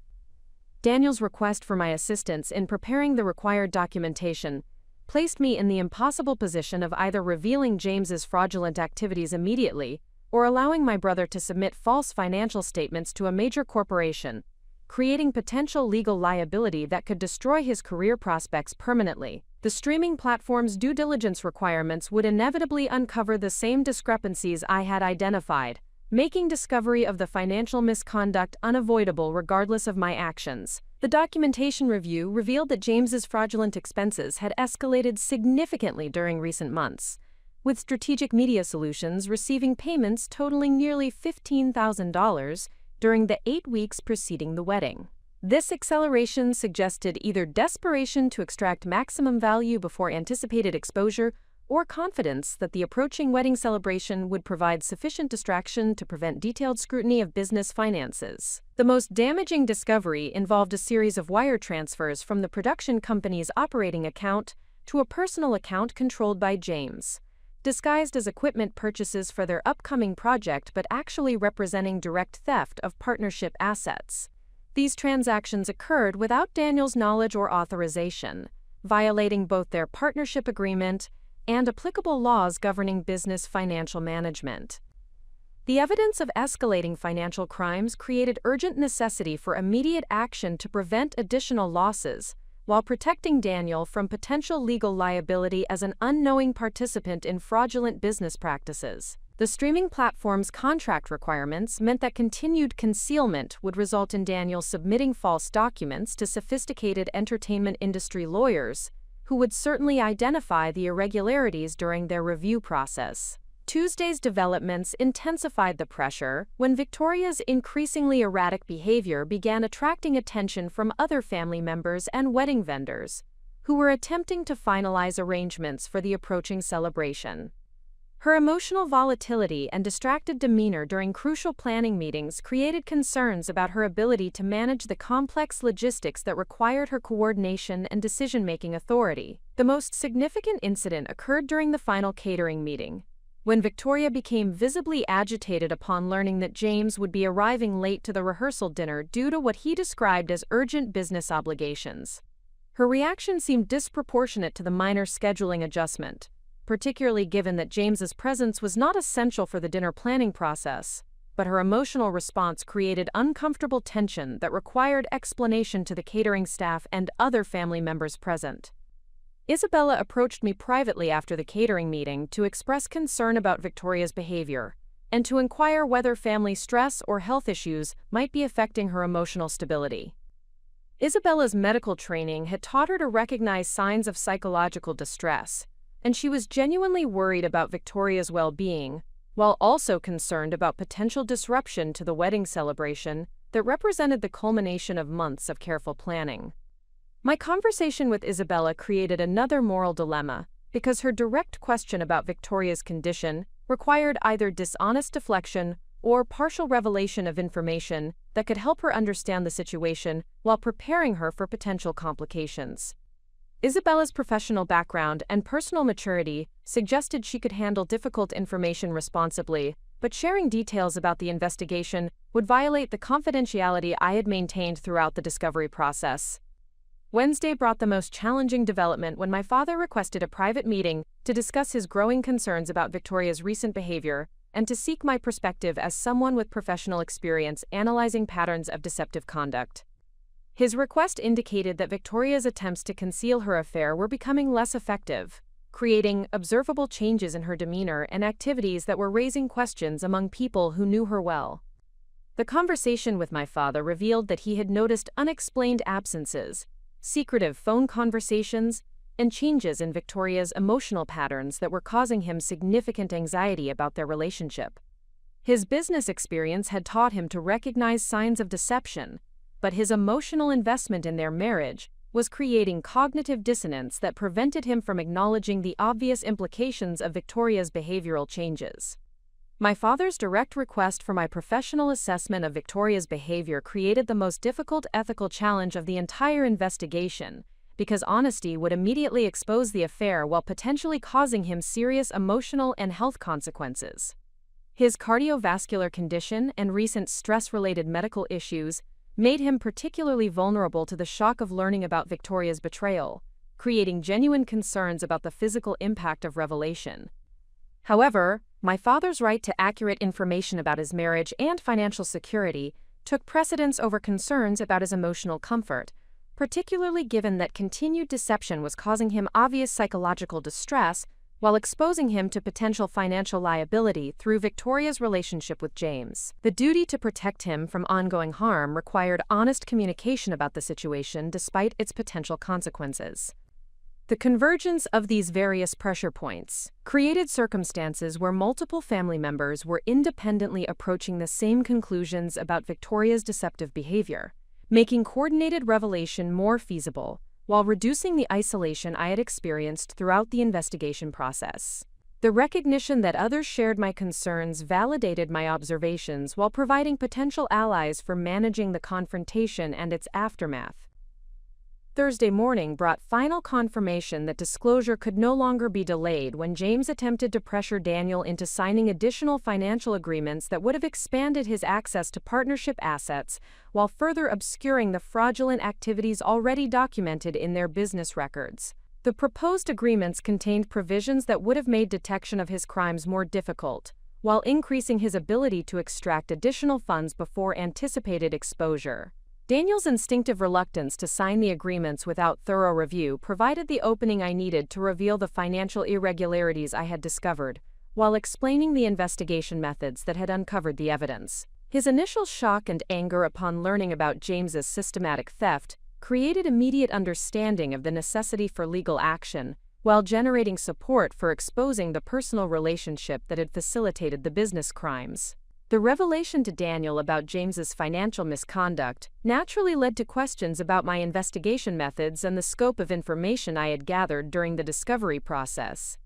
Daniel's request for my assistance in preparing the required documentation placed me in the impossible position of either revealing James's fraudulent activities immediately or allowing my brother to submit false financial statements to a major corporation, creating potential legal liability that could destroy his career prospects permanently. The streaming platform's due diligence requirements would inevitably uncover the same discrepancies I had identified, making discovery of the financial misconduct unavoidable regardless of my actions. The documentation review revealed that James's fraudulent expenses had escalated significantly during recent months, with Strategic Media Solutions receiving payments totaling nearly $15,000 during the 8 weeks preceding the wedding. This acceleration suggested either desperation to extract maximum value before anticipated exposure or confidence that the approaching wedding celebration would provide sufficient distraction to prevent detailed scrutiny of business finances. The most damaging discovery involved a series of wire transfers from the production company's operating account to a personal account controlled by James, disguised as equipment purchases for their upcoming project but actually representing direct theft of partnership assets. These transactions occurred without Daniel's knowledge or authorization, violating both their partnership agreement and applicable laws governing business financial management. The evidence of escalating financial crimes created urgent necessity for immediate action to prevent additional losses, while protecting Daniel from potential legal liability as an unknowing participant in fraudulent business practices. The streaming platform's contract requirements meant that continued concealment would result in Daniel submitting false documents to sophisticated entertainment industry lawyers, who would certainly identify the irregularities during their review process. Tuesday's developments intensified the pressure when Victoria's increasingly erratic behavior began attracting attention from other family members and wedding vendors, who were attempting to finalize arrangements for the approaching celebration. Her emotional volatility and distracted demeanor during crucial planning meetings created concerns about her ability to manage the complex logistics that required her coordination and decision-making authority. The most significant incident occurred during the final catering meeting, when Victoria became visibly agitated upon learning that James would be arriving late to the rehearsal dinner due to what he described as urgent business obligations. Her reaction seemed disproportionate to the minor scheduling adjustment, particularly given that James's presence was not essential for the dinner planning process, but her emotional response created uncomfortable tension that required explanation to the catering staff and other family members present. Isabella approached me privately after the catering meeting to express concern about Victoria's behavior and to inquire whether family stress or health issues might be affecting her emotional stability. Isabella's medical training had taught her to recognize signs of psychological distress, and she was genuinely worried about Victoria's well-being, while also concerned about potential disruption to the wedding celebration that represented the culmination of months of careful planning. My conversation with Isabella created another moral dilemma, because her direct question about Victoria's condition required either dishonest deflection or partial revelation of information that could help her understand the situation while preparing her for potential complications. Isabella's professional background and personal maturity suggested she could handle difficult information responsibly, but sharing details about the investigation would violate the confidentiality I had maintained throughout the discovery process. Wednesday brought the most challenging development when my father requested a private meeting to discuss his growing concerns about Victoria's recent behavior and to seek my perspective as someone with professional experience analyzing patterns of deceptive conduct. His request indicated that Victoria's attempts to conceal her affair were becoming less effective, creating observable changes in her demeanor and activities that were raising questions among people who knew her well. The conversation with my father revealed that he had noticed unexplained absences, secretive phone conversations, and changes in Victoria's emotional patterns that were causing him significant anxiety about their relationship. His business experience had taught him to recognize signs of deception, but his emotional investment in their marriage was creating cognitive dissonance that prevented him from acknowledging the obvious implications of Victoria's behavioral changes. My father's direct request for my professional assessment of Victoria's behavior created the most difficult ethical challenge of the entire investigation, because honesty would immediately expose the affair while potentially causing him serious emotional and health consequences. His cardiovascular condition and recent stress-related medical issues made him particularly vulnerable to the shock of learning about Victoria's betrayal, creating genuine concerns about the physical impact of revelation. However, my father's right to accurate information about his marriage and financial security took precedence over concerns about his emotional comfort, particularly given that continued deception was causing him obvious psychological distress while exposing him to potential financial liability through Victoria's relationship with James. The duty to protect him from ongoing harm required honest communication about the situation despite its potential consequences. The convergence of these various pressure points created circumstances where multiple family members were independently approaching the same conclusions about Victoria's deceptive behavior, making coordinated revelation more feasible, while reducing the isolation I had experienced throughout the investigation process. The recognition that others shared my concerns validated my observations while providing potential allies for managing the confrontation and its aftermath. Thursday morning brought final confirmation that disclosure could no longer be delayed when James attempted to pressure Daniel into signing additional financial agreements that would have expanded his access to partnership assets while further obscuring the fraudulent activities already documented in their business records. The proposed agreements contained provisions that would have made detection of his crimes more difficult, while increasing his ability to extract additional funds before anticipated exposure. Daniel's instinctive reluctance to sign the agreements without thorough review provided the opening I needed to reveal the financial irregularities I had discovered, while explaining the investigation methods that had uncovered the evidence. His initial shock and anger upon learning about James's systematic theft created immediate understanding of the necessity for legal action, while generating support for exposing the personal relationship that had facilitated the business crimes. The revelation to Daniel about James's financial misconduct naturally led to questions about my investigation methods and the scope of information I had gathered during the discovery process.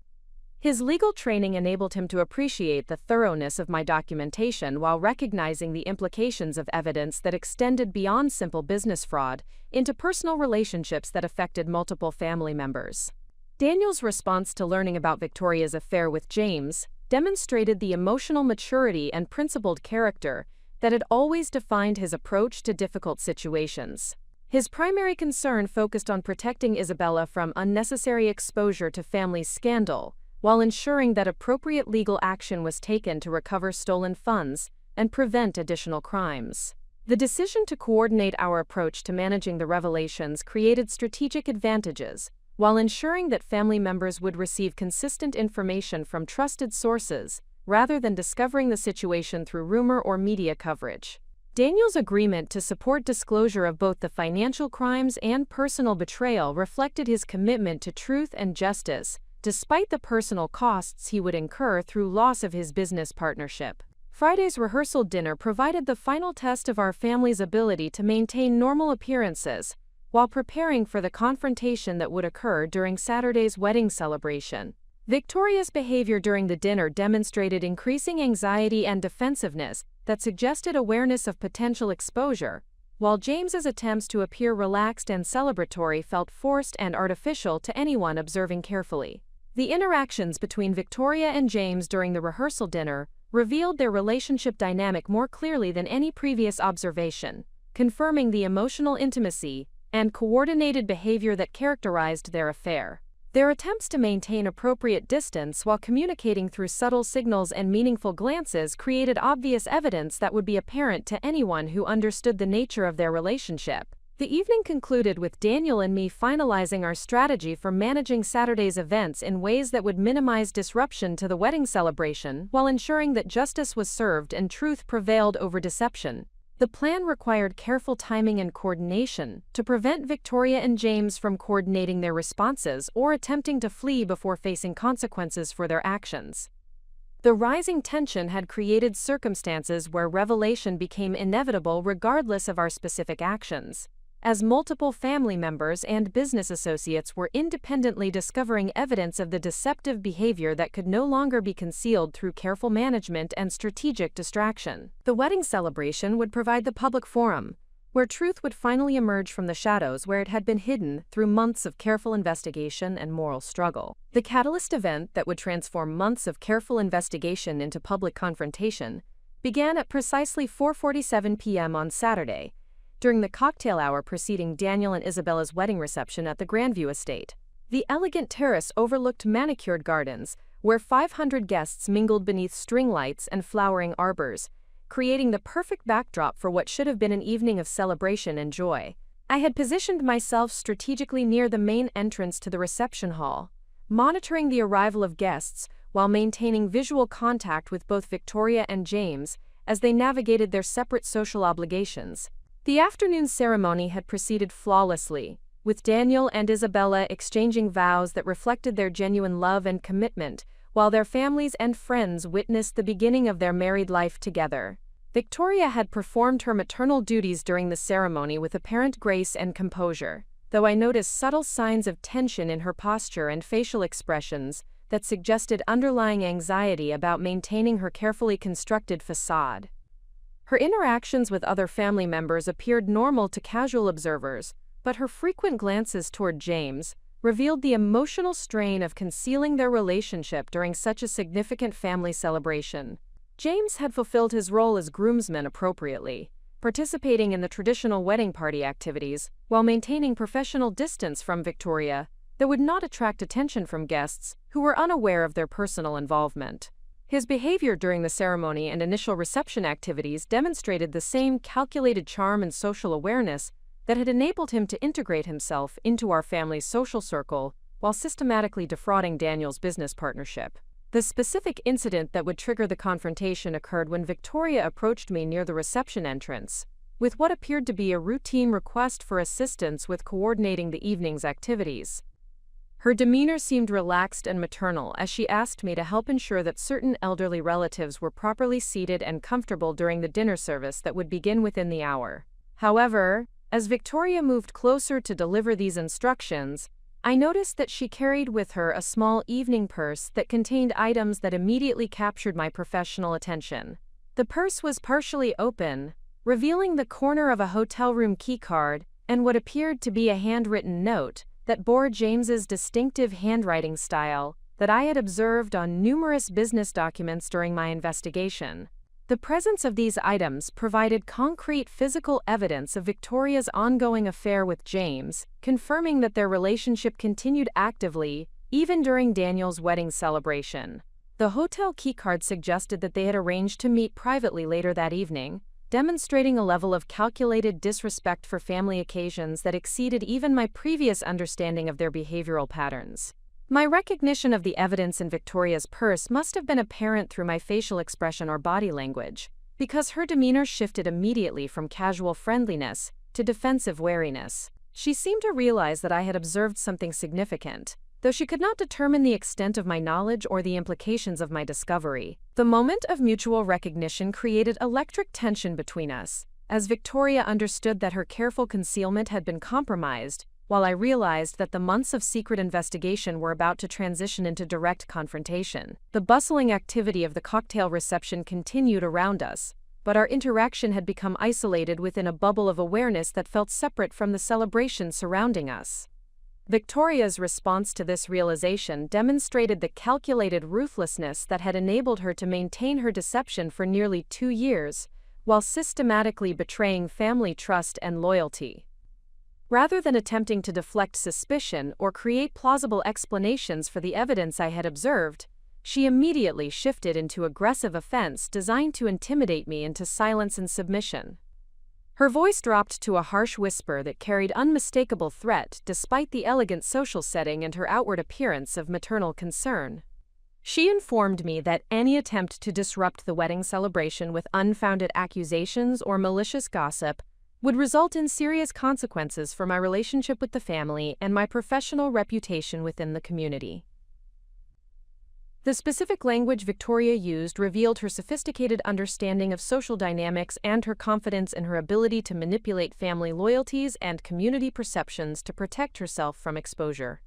His legal training enabled him to appreciate the thoroughness of my documentation while recognizing the implications of evidence that extended beyond simple business fraud into personal relationships that affected multiple family members. Daniel's response to learning about Victoria's affair with James demonstrated the emotional maturity and principled character that had always defined his approach to difficult situations. His primary concern focused on protecting Isabella from unnecessary exposure to family scandal, while ensuring that appropriate legal action was taken to recover stolen funds and prevent additional crimes. The decision to coordinate our approach to managing the revelations created strategic advantages, while ensuring that family members would receive consistent information from trusted sources, rather than discovering the situation through rumor or media coverage. Daniel's agreement to support disclosure of both the financial crimes and personal betrayal reflected his commitment to truth and justice, despite the personal costs he would incur through loss of his business partnership. Friday's rehearsal dinner provided the final test of our family's ability to maintain normal appearances, while preparing for the confrontation that would occur during Saturday's wedding celebration. Victoria's behavior during the dinner demonstrated increasing anxiety and defensiveness that suggested awareness of potential exposure, while James's attempts to appear relaxed and celebratory felt forced and artificial to anyone observing carefully. The interactions between Victoria and James during the rehearsal dinner revealed their relationship dynamic more clearly than any previous observation, confirming the emotional intimacy and coordinated behavior that characterized their affair. Their attempts to maintain appropriate distance while communicating through subtle signals and meaningful glances created obvious evidence that would be apparent to anyone who understood the nature of their relationship. The evening concluded with Daniel and me finalizing our strategy for managing Saturday's events in ways that would minimize disruption to the wedding celebration while ensuring that justice was served and truth prevailed over deception. The plan required careful timing and coordination to prevent Victoria and James from coordinating their responses or attempting to flee before facing consequences for their actions. The rising tension had created circumstances where revelation became inevitable regardless of our specific actions, as multiple family members and business associates were independently discovering evidence of the deceptive behavior that could no longer be concealed through careful management and strategic distraction. The wedding celebration would provide the public forum, where truth would finally emerge from the shadows where it had been hidden through months of careful investigation and moral struggle. The catalyst event that would transform months of careful investigation into public confrontation began at precisely 4:47 p.m. on Saturday, during the cocktail hour preceding Daniel and Isabella's wedding reception at the Grandview Estate. The elegant terrace overlooked manicured gardens, where 500 guests mingled beneath string lights and flowering arbors, creating the perfect backdrop for what should have been an evening of celebration and joy. I had positioned myself strategically near the main entrance to the reception hall, monitoring the arrival of guests while maintaining visual contact with both Victoria and James as they navigated their separate social obligations. The afternoon ceremony had proceeded flawlessly, with Daniel and Isabella exchanging vows that reflected their genuine love and commitment, while their families and friends witnessed the beginning of their married life together. Victoria had performed her maternal duties during the ceremony with apparent grace and composure, though I noticed subtle signs of tension in her posture and facial expressions that suggested underlying anxiety about maintaining her carefully constructed facade. Her interactions with other family members appeared normal to casual observers, but her frequent glances toward James revealed the emotional strain of concealing their relationship during such a significant family celebration. James had fulfilled his role as groomsman appropriately, participating in the traditional wedding party activities while maintaining professional distance from Victoria that would not attract attention from guests who were unaware of their personal involvement. His behavior during the ceremony and initial reception activities demonstrated the same calculated charm and social awareness that had enabled him to integrate himself into our family's social circle while systematically defrauding Daniel's business partnership. The specific incident that would trigger the confrontation occurred when Victoria approached me near the reception entrance, with what appeared to be a routine request for assistance with coordinating the evening's activities. Her demeanor seemed relaxed and maternal as she asked me to help ensure that certain elderly relatives were properly seated and comfortable during the dinner service that would begin within the hour. However, as Victoria moved closer to deliver these instructions, I noticed that she carried with her a small evening purse that contained items that immediately captured my professional attention. The purse was partially open, revealing the corner of a hotel room keycard and what appeared to be a handwritten note that bore James's distinctive handwriting style that I had observed on numerous business documents during my investigation. The presence of these items provided concrete physical evidence of Victoria's ongoing affair with James, confirming that their relationship continued actively even during Daniel's wedding celebration. The hotel keycard suggested that they had arranged to meet privately later that evening, demonstrating a level of calculated disrespect for family occasions that exceeded even my previous understanding of their behavioral patterns. My recognition of the evidence in Victoria's purse must have been apparent through my facial expression or body language, because her demeanor shifted immediately from casual friendliness to defensive wariness. She seemed to realize that I had observed something significant, though she could not determine the extent of my knowledge or the implications of my discovery. The moment of mutual recognition created electric tension between us, as Victoria understood that her careful concealment had been compromised, while I realized that the months of secret investigation were about to transition into direct confrontation. The bustling activity of the cocktail reception continued around us, but our interaction had become isolated within a bubble of awareness that felt separate from the celebration surrounding us. Victoria's response to this realization demonstrated the calculated ruthlessness that had enabled her to maintain her deception for nearly 2 years, while systematically betraying family trust and loyalty. Rather than attempting to deflect suspicion or create plausible explanations for the evidence I had observed, she immediately shifted into aggressive offense designed to intimidate me into silence and submission. Her voice dropped to a harsh whisper that carried unmistakable threat despite the elegant social setting and her outward appearance of maternal concern. She informed me that any attempt to disrupt the wedding celebration with unfounded accusations or malicious gossip would result in serious consequences for my relationship with the family and my professional reputation within the community. The specific language Victoria used revealed her sophisticated understanding of social dynamics and her confidence in her ability to manipulate family loyalties and community perceptions to protect herself from exposure.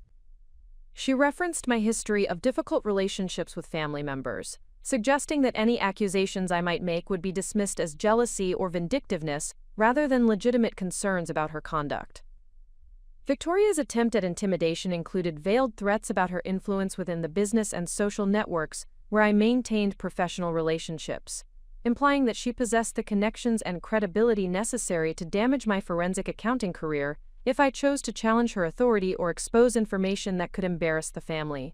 She referenced my history of difficult relationships with family members, suggesting that any accusations I might make would be dismissed as jealousy or vindictiveness rather than legitimate concerns about her conduct. Victoria's attempt at intimidation included veiled threats about her influence within the business and social networks where I maintained professional relationships, implying that she possessed the connections and credibility necessary to damage my forensic accounting career if I chose to challenge her authority or expose information that could embarrass the family.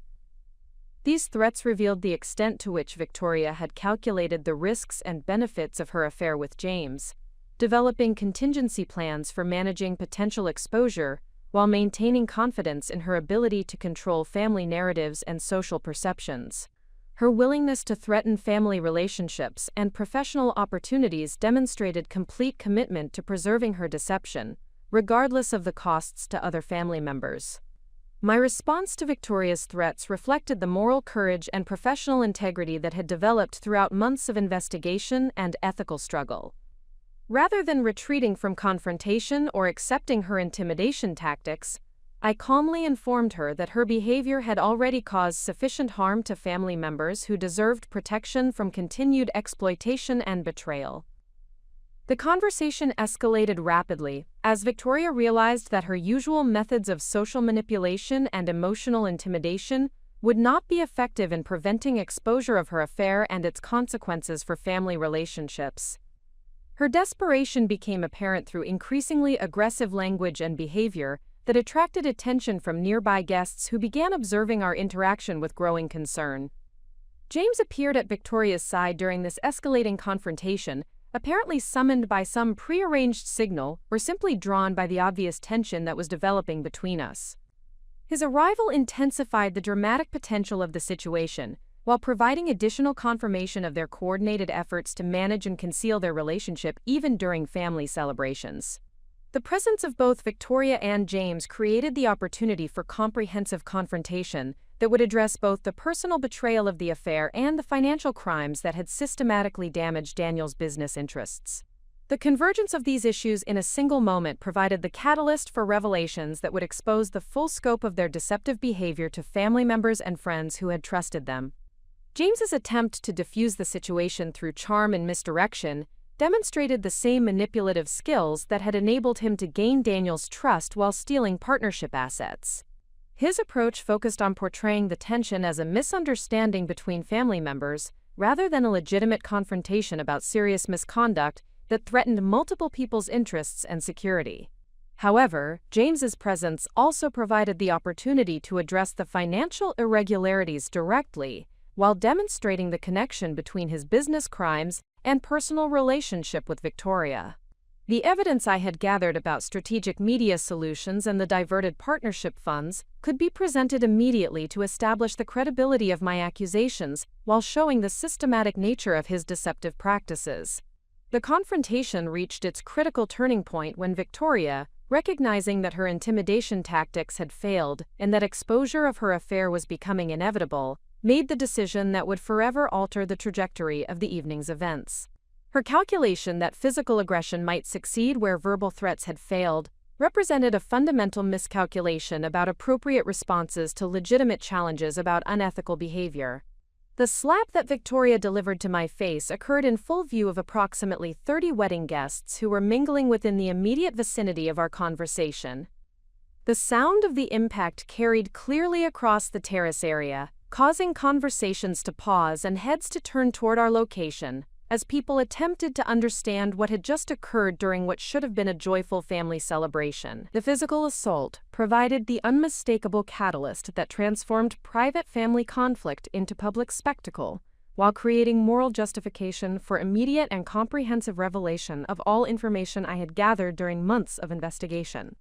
These threats revealed the extent to which Victoria had calculated the risks and benefits of her affair with James, developing contingency plans for managing potential exposure while maintaining confidence in her ability to control family narratives and social perceptions. Her willingness to threaten family relationships and professional opportunities demonstrated complete commitment to preserving her deception, regardless of the costs to other family members. My response to Victoria's threats reflected the moral courage and professional integrity that had developed throughout months of investigation and ethical struggle. Rather than retreating from confrontation or accepting her intimidation tactics, I calmly informed her that her behavior had already caused sufficient harm to family members who deserved protection from continued exploitation and betrayal. The conversation escalated rapidly as Victoria realized that her usual methods of social manipulation and emotional intimidation would not be effective in preventing exposure of her affair and its consequences for family relationships. Her desperation became apparent through increasingly aggressive language and behavior that attracted attention from nearby guests who began observing our interaction with growing concern. James appeared at Victoria's side during this escalating confrontation, apparently summoned by some prearranged signal or simply drawn by the obvious tension that was developing between us. His arrival intensified the dramatic potential of the situation, while providing additional confirmation of their coordinated efforts to manage and conceal their relationship even during family celebrations. The presence of both Victoria and James created the opportunity for comprehensive confrontation that would address both the personal betrayal of the affair and the financial crimes that had systematically damaged Daniel's business interests. The convergence of these issues in a single moment provided the catalyst for revelations that would expose the full scope of their deceptive behavior to family members and friends who had trusted them. James's attempt to diffuse the situation through charm and misdirection demonstrated the same manipulative skills that had enabled him to gain Daniel's trust while stealing partnership assets. His approach focused on portraying the tension as a misunderstanding between family members rather than a legitimate confrontation about serious misconduct that threatened multiple people's interests and security. However, James's presence also provided the opportunity to address the financial irregularities directly, while demonstrating the connection between his business crimes and personal relationship with Victoria. The evidence I had gathered about strategic media solutions and the diverted partnership funds could be presented immediately to establish the credibility of my accusations while showing the systematic nature of his deceptive practices. The confrontation reached its critical turning point when Victoria, recognizing that her intimidation tactics had failed and that exposure of her affair was becoming inevitable, made the decision that would forever alter the trajectory of the evening's events. Her calculation that physical aggression might succeed where verbal threats had failed represented a fundamental miscalculation about appropriate responses to legitimate challenges about unethical behavior. The slap that Victoria delivered to my face occurred in full view of approximately 30 wedding guests who were mingling within the immediate vicinity of our conversation. The sound of the impact carried clearly across the terrace area, causing conversations to pause and heads to turn toward our location, as people attempted to understand what had just occurred during what should have been a joyful family celebration. The physical assault provided the unmistakable catalyst that transformed private family conflict into public spectacle, while creating moral justification for immediate and comprehensive revelation of all information I had gathered during months of investigation.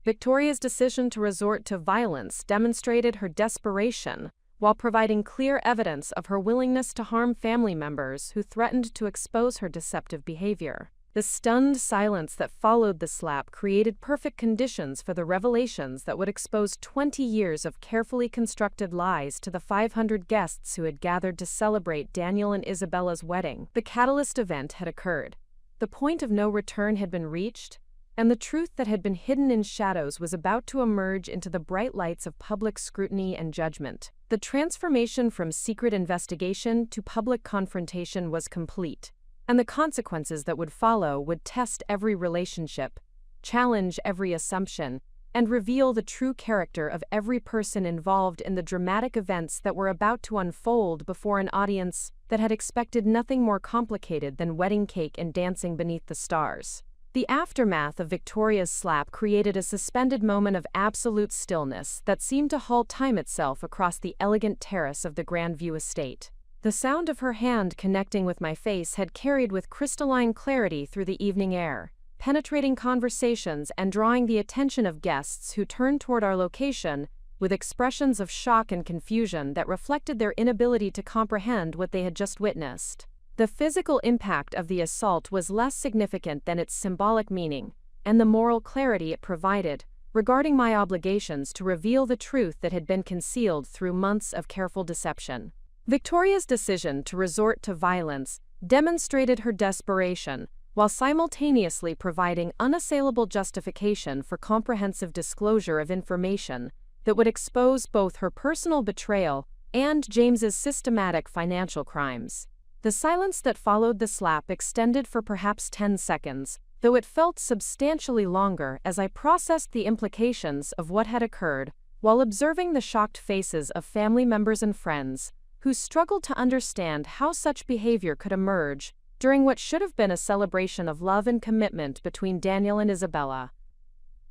Victoria's decision to resort to violence demonstrated her desperation, while providing clear evidence of her willingness to harm family members who threatened to expose her deceptive behavior. The stunned silence that followed the slap created perfect conditions for the revelations that would expose 20 years of carefully constructed lies to the 500 guests who had gathered to celebrate Daniel and Isabella's wedding. The catalyst event had occurred. The point of no return had been reached, and the truth that had been hidden in shadows was about to emerge into the bright lights of public scrutiny and judgment. The transformation from secret investigation to public confrontation was complete, and the consequences that would follow would test every relationship, challenge every assumption, and reveal the true character of every person involved in the dramatic events that were about to unfold before an audience that had expected nothing more complicated than wedding cake and dancing beneath the stars. The aftermath of Victoria's slap created a suspended moment of absolute stillness that seemed to halt time itself across the elegant terrace of the Grandview estate. The sound of her hand connecting with my face had carried with crystalline clarity through the evening air, penetrating conversations and drawing the attention of guests who turned toward our location with expressions of shock and confusion that reflected their inability to comprehend what they had just witnessed. The physical impact of the assault was less significant than its symbolic meaning, and the moral clarity it provided regarding my obligations to reveal the truth that had been concealed through months of careful deception. Victoria's decision to resort to violence demonstrated her desperation, while simultaneously providing unassailable justification for comprehensive disclosure of information that would expose both her personal betrayal and James's systematic financial crimes. The silence that followed the slap extended for perhaps 10 seconds, though it felt substantially longer as I processed the implications of what had occurred, while observing the shocked faces of family members and friends who struggled to understand how such behavior could emerge during what should have been a celebration of love and commitment between Daniel and Isabella.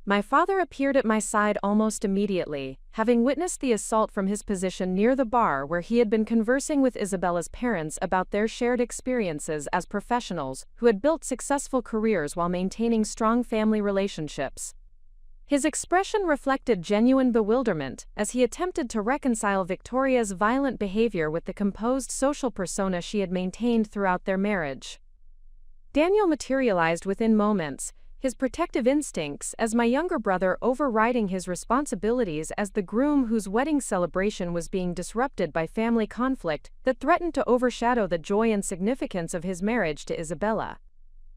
My father appeared at my side almost immediately, having witnessed the assault from his position near the bar where he had been conversing with Isabella's parents about their shared experiences as professionals who had built successful careers while maintaining strong family relationships. His expression reflected genuine bewilderment as he attempted to reconcile Victoria's violent behavior with the composed social persona she had maintained throughout their marriage. Daniel materialized within moments, his protective instincts as my younger brother overriding his responsibilities as the groom whose wedding celebration was being disrupted by family conflict that threatened to overshadow the joy and significance of his marriage to Isabella.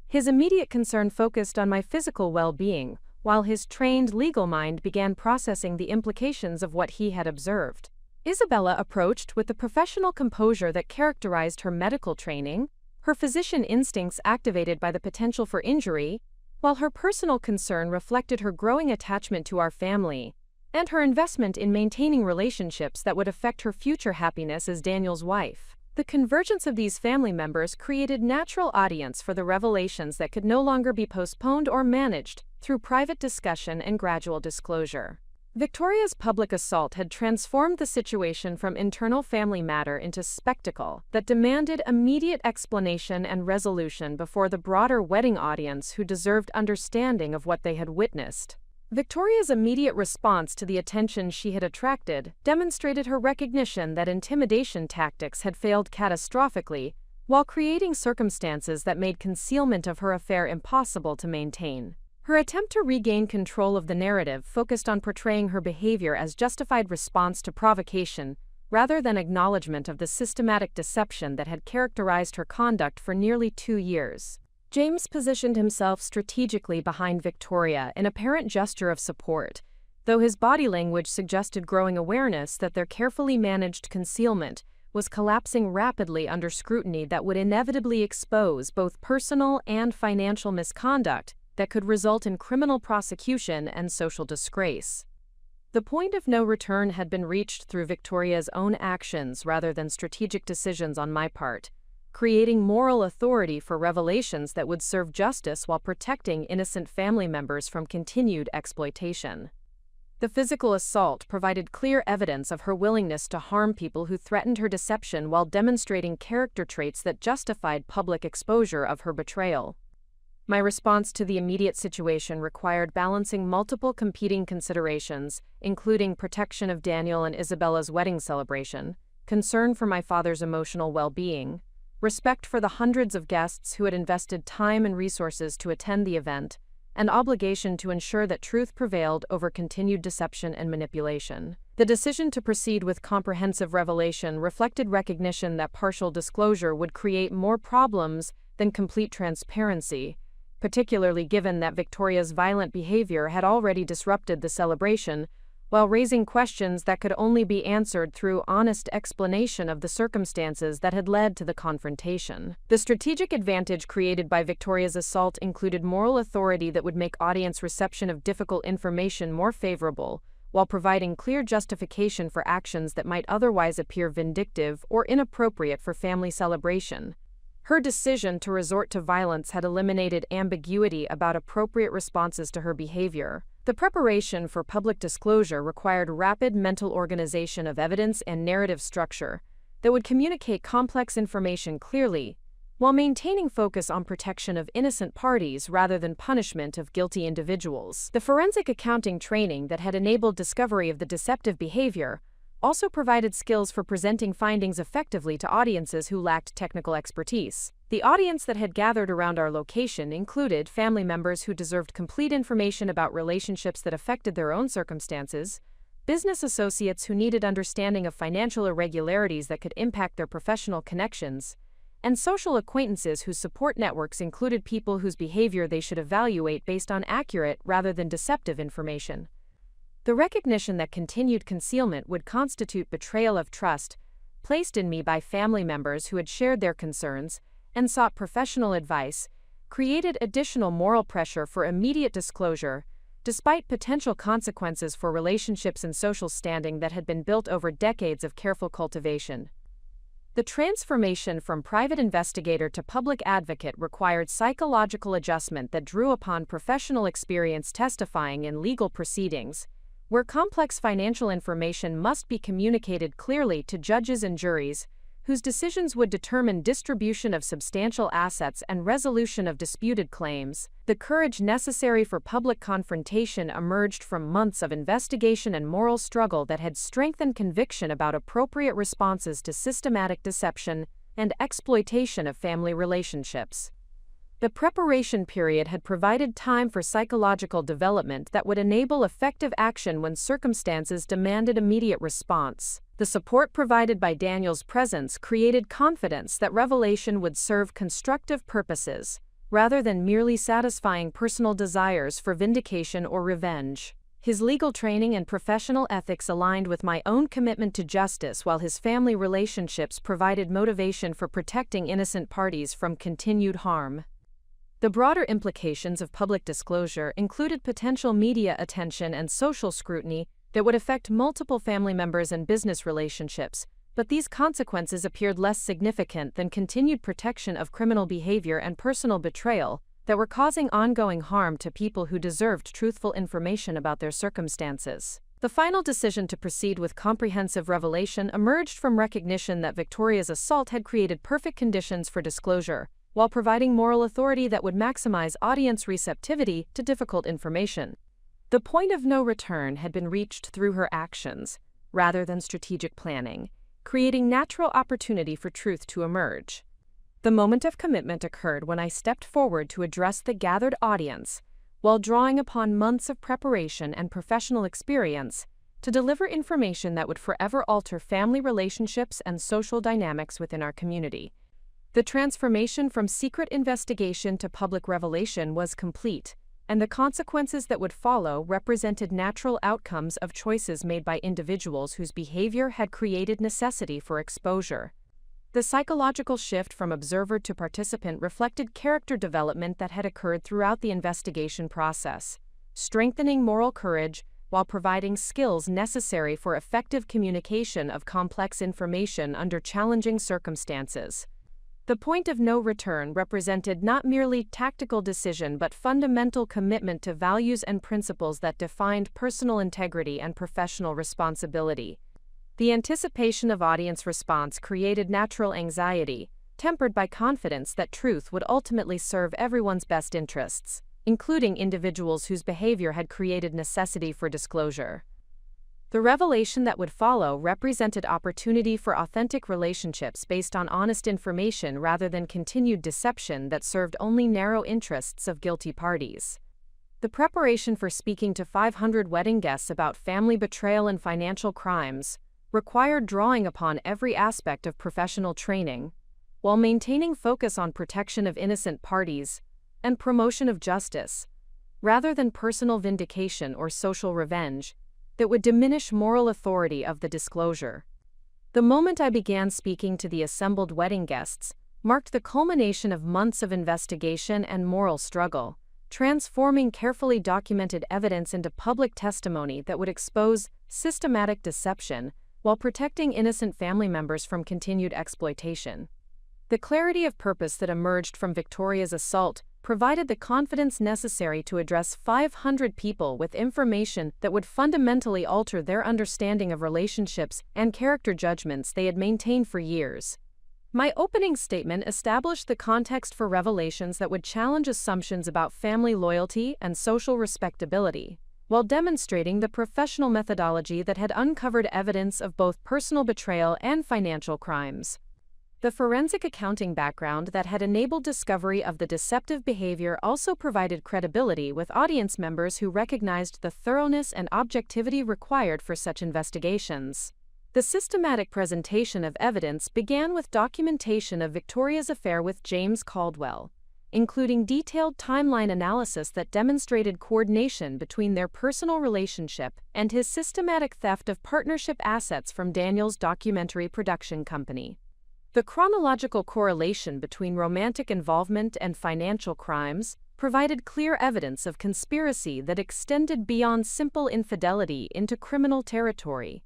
His immediate concern focused on my physical well-being, while his trained legal mind began processing the implications of what he had observed. Isabella approached with the professional composure that characterized her medical training, her physician instincts activated by the potential for injury, while her personal concern reflected her growing attachment to our family and her investment in maintaining relationships that would affect her future happiness as Daniel's wife. The convergence of these family members created natural audience for the revelations that could no longer be postponed or managed through private discussion and gradual disclosure. Victoria's public assault had transformed the situation from internal family matter into spectacle that demanded immediate explanation and resolution before the broader wedding audience who deserved understanding of what they had witnessed. Victoria's immediate response to the attention she had attracted demonstrated her recognition that intimidation tactics had failed catastrophically, while creating circumstances that made concealment of her affair impossible to maintain. Her attempt to regain control of the narrative focused on portraying her behavior as justified response to provocation, rather than acknowledgement of the systematic deception that had characterized her conduct for nearly 2 years. James positioned himself strategically behind Victoria in apparent gesture of support, though his body language suggested growing awareness that their carefully managed concealment was collapsing rapidly under scrutiny that would inevitably expose both personal and financial misconduct that could result in criminal prosecution and social disgrace. The point of no return had been reached through Victoria's own actions rather than strategic decisions on my part, creating moral authority for revelations that would serve justice while protecting innocent family members from continued exploitation. The physical assault provided clear evidence of her willingness to harm people who threatened her deception while demonstrating character traits that justified public exposure of her betrayal. My response to the immediate situation required balancing multiple competing considerations, including protection of Daniel and Isabella's wedding celebration, concern for my father's emotional well-being, respect for the hundreds of guests who had invested time and resources to attend the event, and obligation to ensure that truth prevailed over continued deception and manipulation. The decision to proceed with comprehensive revelation reflected recognition that partial disclosure would create more problems than complete transparency, particularly given that Victoria's violent behavior had already disrupted the celebration, while raising questions that could only be answered through honest explanation of the circumstances that had led to the confrontation. The strategic advantage created by Victoria's assault included moral authority that would make audience reception of difficult information more favorable, while providing clear justification for actions that might otherwise appear vindictive or inappropriate for family celebration. Her decision to resort to violence had eliminated ambiguity about appropriate responses to her behavior. The preparation for public disclosure required rapid mental organization of evidence and narrative structure that would communicate complex information clearly, while maintaining focus on protection of innocent parties rather than punishment of guilty individuals. The forensic accounting training that had enabled discovery of the deceptive behavior also provided skills for presenting findings effectively to audiences who lacked technical expertise. The audience that had gathered around our location included family members who deserved complete information about relationships that affected their own circumstances, business associates who needed understanding of financial irregularities that could impact their professional connections, and social acquaintances whose support networks included people whose behavior they should evaluate based on accurate rather than deceptive information. The recognition that continued concealment would constitute betrayal of trust, placed in me by family members who had shared their concerns and sought professional advice, created additional moral pressure for immediate disclosure, despite potential consequences for relationships and social standing that had been built over decades of careful cultivation. The transformation from private investigator to public advocate required psychological adjustment that drew upon professional experience testifying in legal proceedings, where complex financial information must be communicated clearly to judges and juries, whose decisions would determine distribution of substantial assets and resolution of disputed claims. The courage necessary for public confrontation emerged from months of investigation and moral struggle that had strengthened conviction about appropriate responses to systematic deception and exploitation of family relationships. The preparation period had provided time for psychological development that would enable effective action when circumstances demanded immediate response. The support provided by Daniel's presence created confidence that revelation would serve constructive purposes, rather than merely satisfying personal desires for vindication or revenge. His legal training and professional ethics aligned with my own commitment to justice, while his family relationships provided motivation for protecting innocent parties from continued harm. The broader implications of public disclosure included potential media attention and social scrutiny that would affect multiple family members and business relationships, but these consequences appeared less significant than continued protection of criminal behavior and personal betrayal that were causing ongoing harm to people who deserved truthful information about their circumstances. The final decision to proceed with comprehensive revelation emerged from recognition that Victoria's assault had created perfect conditions for disclosure, while providing moral authority that would maximize audience receptivity to difficult information. The point of no return had been reached through her actions, rather than strategic planning, creating natural opportunity for truth to emerge. The moment of commitment occurred when I stepped forward to address the gathered audience, while drawing upon months of preparation and professional experience to deliver information that would forever alter family relationships and social dynamics within our community. The transformation from secret investigation to public revelation was complete, and the consequences that would follow represented natural outcomes of choices made by individuals whose behavior had created necessity for exposure. The psychological shift from observer to participant reflected character development that had occurred throughout the investigation process, strengthening moral courage while providing skills necessary for effective communication of complex information under challenging circumstances. The point of no return represented not merely tactical decision but fundamental commitment to values and principles that defined personal integrity and professional responsibility. The anticipation of audience response created natural anxiety, tempered by confidence that truth would ultimately serve everyone's best interests, including individuals whose behavior had created necessity for disclosure. The revelation that would follow represented opportunity for authentic relationships based on honest information rather than continued deception that served only narrow interests of guilty parties. The preparation for speaking to 500 wedding guests about family betrayal and financial crimes required drawing upon every aspect of professional training, while maintaining focus on protection of innocent parties and promotion of justice, rather than personal vindication or social revenge that would diminish moral authority of the disclosure. The moment I began speaking to the assembled wedding guests marked the culmination of months of investigation and moral struggle, transforming carefully documented evidence into public testimony that would expose systematic deception while protecting innocent family members from continued exploitation. The clarity of purpose that emerged from Victoria's assault provided the confidence necessary to address 500 people with information that would fundamentally alter their understanding of relationships and character judgments they had maintained for years. My opening statement established the context for revelations that would challenge assumptions about family loyalty and social respectability, while demonstrating the professional methodology that had uncovered evidence of both personal betrayal and financial crimes. The forensic accounting background that had enabled discovery of the deceptive behavior also provided credibility with audience members who recognized the thoroughness and objectivity required for such investigations. The systematic presentation of evidence began with documentation of Victoria's affair with James Caldwell, including detailed timeline analysis that demonstrated coordination between their personal relationship and his systematic theft of partnership assets from Daniel's documentary production company. The chronological correlation between romantic involvement and financial crimes provided clear evidence of conspiracy that extended beyond simple infidelity into criminal territory.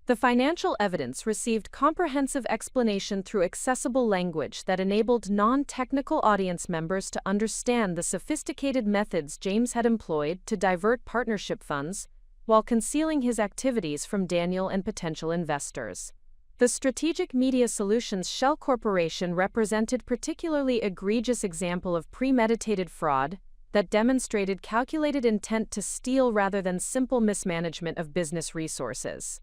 The financial evidence received comprehensive explanation through accessible language that enabled non-technical audience members to understand the sophisticated methods James had employed to divert partnership funds while concealing his activities from Daniel and potential investors. The Strategic Media Solutions Shell Corporation represented particularly egregious example of premeditated fraud that demonstrated calculated intent to steal rather than simple mismanagement of business resources.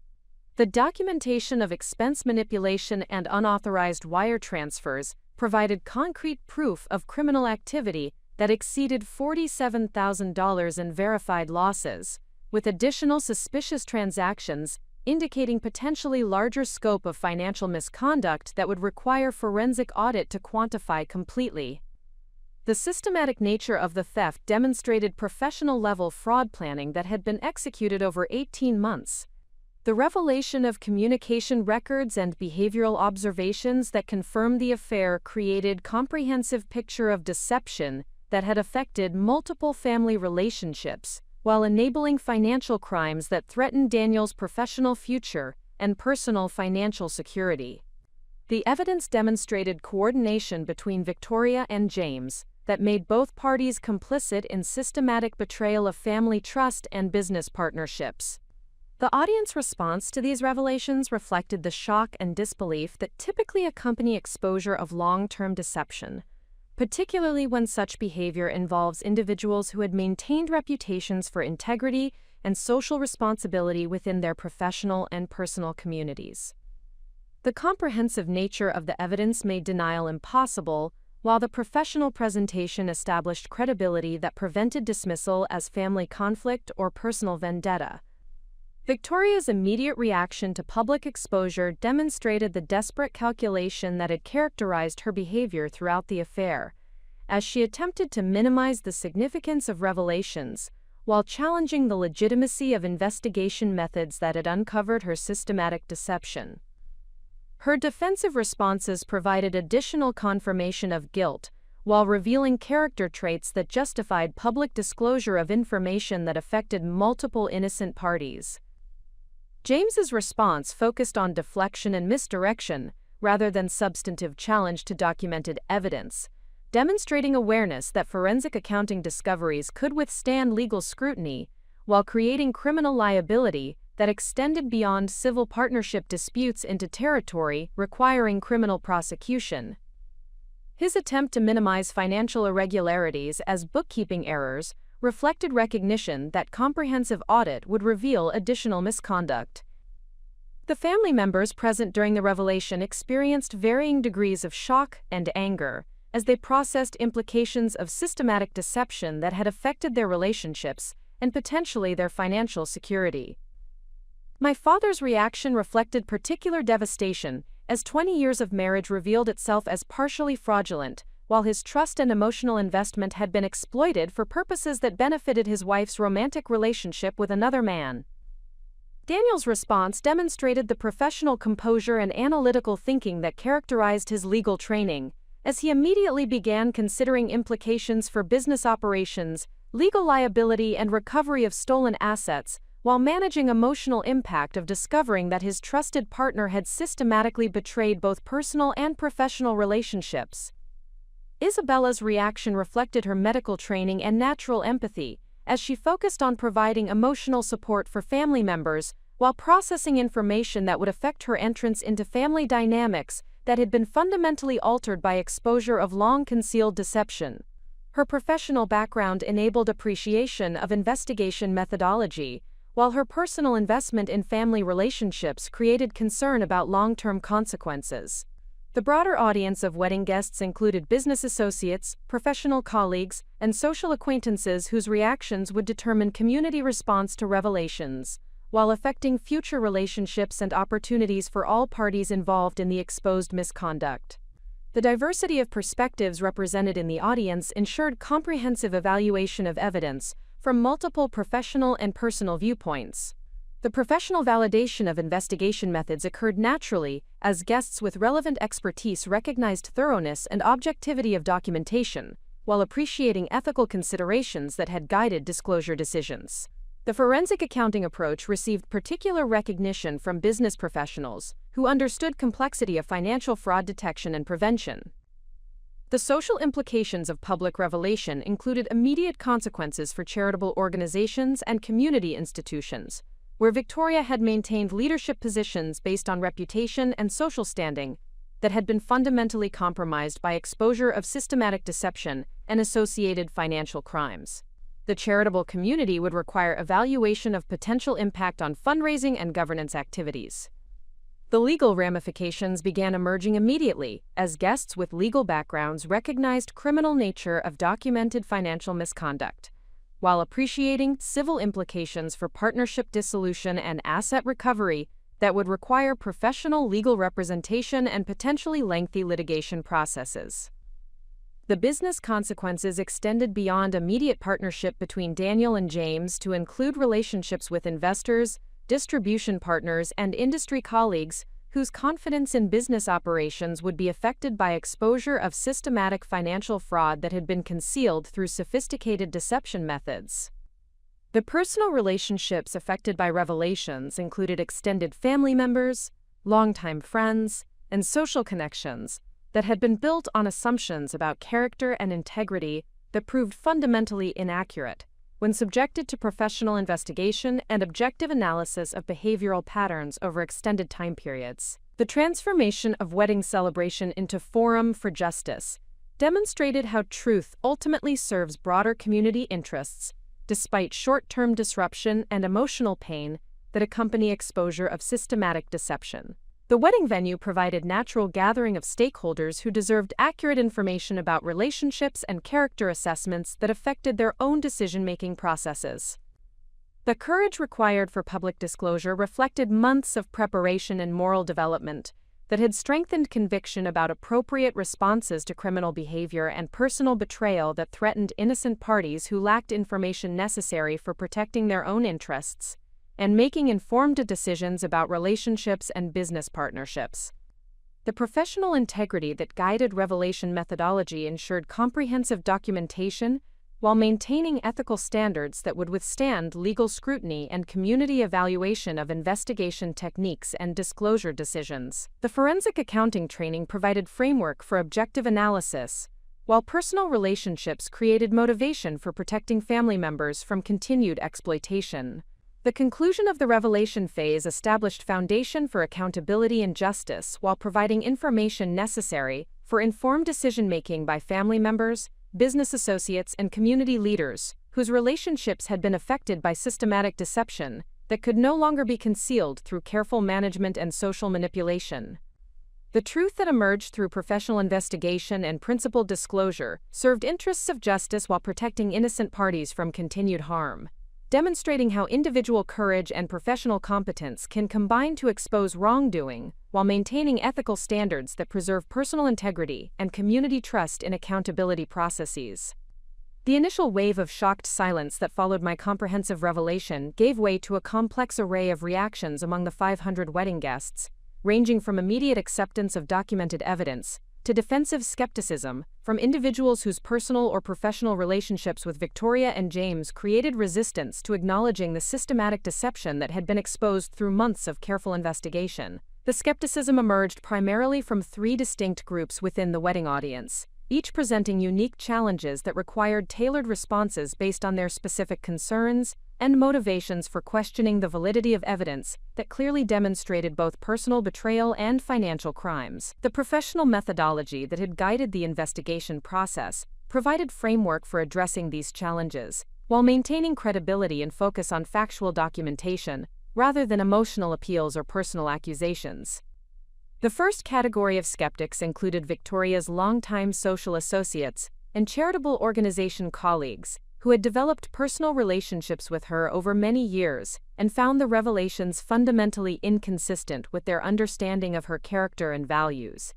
The documentation of expense manipulation and unauthorized wire transfers provided concrete proof of criminal activity that exceeded $47,000 in verified losses, with additional suspicious transactions indicating potentially larger scope of financial misconduct that would require forensic audit to quantify completely. The systematic nature of the theft demonstrated professional-level fraud planning that had been executed over 18 months. The revelation of communication records and behavioral observations that confirmed the affair created comprehensive picture of deception that had affected multiple family relationships, while enabling financial crimes that threatened Daniel's professional future and personal financial security. The evidence demonstrated coordination between Victoria and James that made both parties complicit in systematic betrayal of family trust and business partnerships. The audience response to these revelations reflected the shock and disbelief that typically accompany exposure of long-term deception, particularly when such behavior involves individuals who had maintained reputations for integrity and social responsibility within their professional and personal communities. The comprehensive nature of the evidence made denial impossible, while the professional presentation established credibility that prevented dismissal as family conflict or personal vendetta. Victoria's immediate reaction to public exposure demonstrated the desperate calculation that had characterized her behavior throughout the affair, as she attempted to minimize the significance of revelations while challenging the legitimacy of investigation methods that had uncovered her systematic deception. Her defensive responses provided additional confirmation of guilt, while revealing character traits that justified public disclosure of information that affected multiple innocent parties. James's response focused on deflection and misdirection, rather than substantive challenge to documented evidence, demonstrating awareness that forensic accounting discoveries could withstand legal scrutiny while creating criminal liability that extended beyond civil partnership disputes into territory requiring criminal prosecution. His attempt to minimize financial irregularities as bookkeeping errors reflected recognition that comprehensive audit would reveal additional misconduct. The family members present during the revelation experienced varying degrees of shock and anger as they processed implications of systematic deception that had affected their relationships and potentially their financial security. My father's reaction reflected particular devastation as 20 years of marriage revealed itself as partially fraudulent, while his trust and emotional investment had been exploited for purposes that benefited his wife's romantic relationship with another man. Daniel's response demonstrated the professional composure and analytical thinking that characterized his legal training, as he immediately began considering implications for business operations, legal liability, and recovery of stolen assets, while managing emotional impact of discovering that his trusted partner had systematically betrayed both personal and professional relationships. Isabella's reaction reflected her medical training and natural empathy, as she focused on providing emotional support for family members while processing information that would affect her entrance into family dynamics that had been fundamentally altered by exposure of long-concealed deception. Her professional background enabled appreciation of investigation methodology, while her personal investment in family relationships created concern about long-term consequences. The broader audience of wedding guests included business associates, professional colleagues, and social acquaintances whose reactions would determine community response to revelations, while affecting future relationships and opportunities for all parties involved in the exposed misconduct. The diversity of perspectives represented in the audience ensured comprehensive evaluation of evidence from multiple professional and personal viewpoints. The professional validation of investigation methods occurred naturally, as guests with relevant expertise recognized thoroughness and objectivity of documentation, while appreciating ethical considerations that had guided disclosure decisions. The forensic accounting approach received particular recognition from business professionals, who understood complexity of financial fraud detection and prevention. The social implications of public revelation included immediate consequences for charitable organizations and community institutions, where Victoria had maintained leadership positions based on reputation and social standing that had been fundamentally compromised by exposure of systematic deception and associated financial crimes. The charitable community would require evaluation of potential impact on fundraising and governance activities. The legal ramifications began emerging immediately, as guests with legal backgrounds recognized criminal nature of documented financial misconduct, while appreciating civil implications for partnership dissolution and asset recovery that would require professional legal representation and potentially lengthy litigation processes. The business consequences extended beyond immediate partnership between Daniel and James to include relationships with investors, distribution partners, and industry colleagues whose confidence in business operations would be affected by exposure of systematic financial fraud that had been concealed through sophisticated deception methods. The personal relationships affected by revelations included extended family members, longtime friends, and social connections that had been built on assumptions about character and integrity that proved fundamentally inaccurate when subjected to professional investigation and objective analysis of behavioral patterns over extended time periods. The transformation of wedding celebration into forum for justice demonstrated how truth ultimately serves broader community interests, despite short-term disruption and emotional pain that accompany exposure of systematic deception. The wedding venue provided natural gathering of stakeholders who deserved accurate information about relationships and character assessments that affected their own decision-making processes. The courage required for public disclosure reflected months of preparation and moral development that had strengthened conviction about appropriate responses to criminal behavior and personal betrayal that threatened innocent parties who lacked information necessary for protecting their own interests and making informed decisions about relationships and business partnerships. The professional integrity that guided revelation methodology ensured comprehensive documentation, while maintaining ethical standards that would withstand legal scrutiny and community evaluation of investigation techniques and disclosure decisions. The forensic accounting training provided framework for objective analysis, while personal relationships created motivation for protecting family members from continued exploitation. The conclusion of the revelation phase established foundation for accountability and justice while providing information necessary for informed decision-making by family members, business associates, and community leaders whose relationships had been affected by systematic deception that could no longer be concealed through careful management and social manipulation. The truth that emerged through professional investigation and principled disclosure served interests of justice while protecting innocent parties from continued harm, demonstrating how individual courage and professional competence can combine to expose wrongdoing while maintaining ethical standards that preserve personal integrity and community trust in accountability processes. The initial wave of shocked silence that followed my comprehensive revelation gave way to a complex array of reactions among the 500 wedding guests, ranging from immediate acceptance of documented evidence to defensive skepticism from individuals whose personal or professional relationships with Victoria and James created resistance to acknowledging the systematic deception that had been exposed through months of careful investigation. The skepticism emerged primarily from three distinct groups within the wedding audience, each presenting unique challenges that required tailored responses based on their specific concerns and motivations for questioning the validity of evidence that clearly demonstrated both personal betrayal and financial crimes. The professional methodology that had guided the investigation process provided framework for addressing these challenges, while maintaining credibility and focus on factual documentation rather than emotional appeals or personal accusations. The first category of skeptics included Victoria's longtime social associates and charitable organization colleagues, who had developed personal relationships with her over many years and found the revelations fundamentally inconsistent with their understanding of her character and values.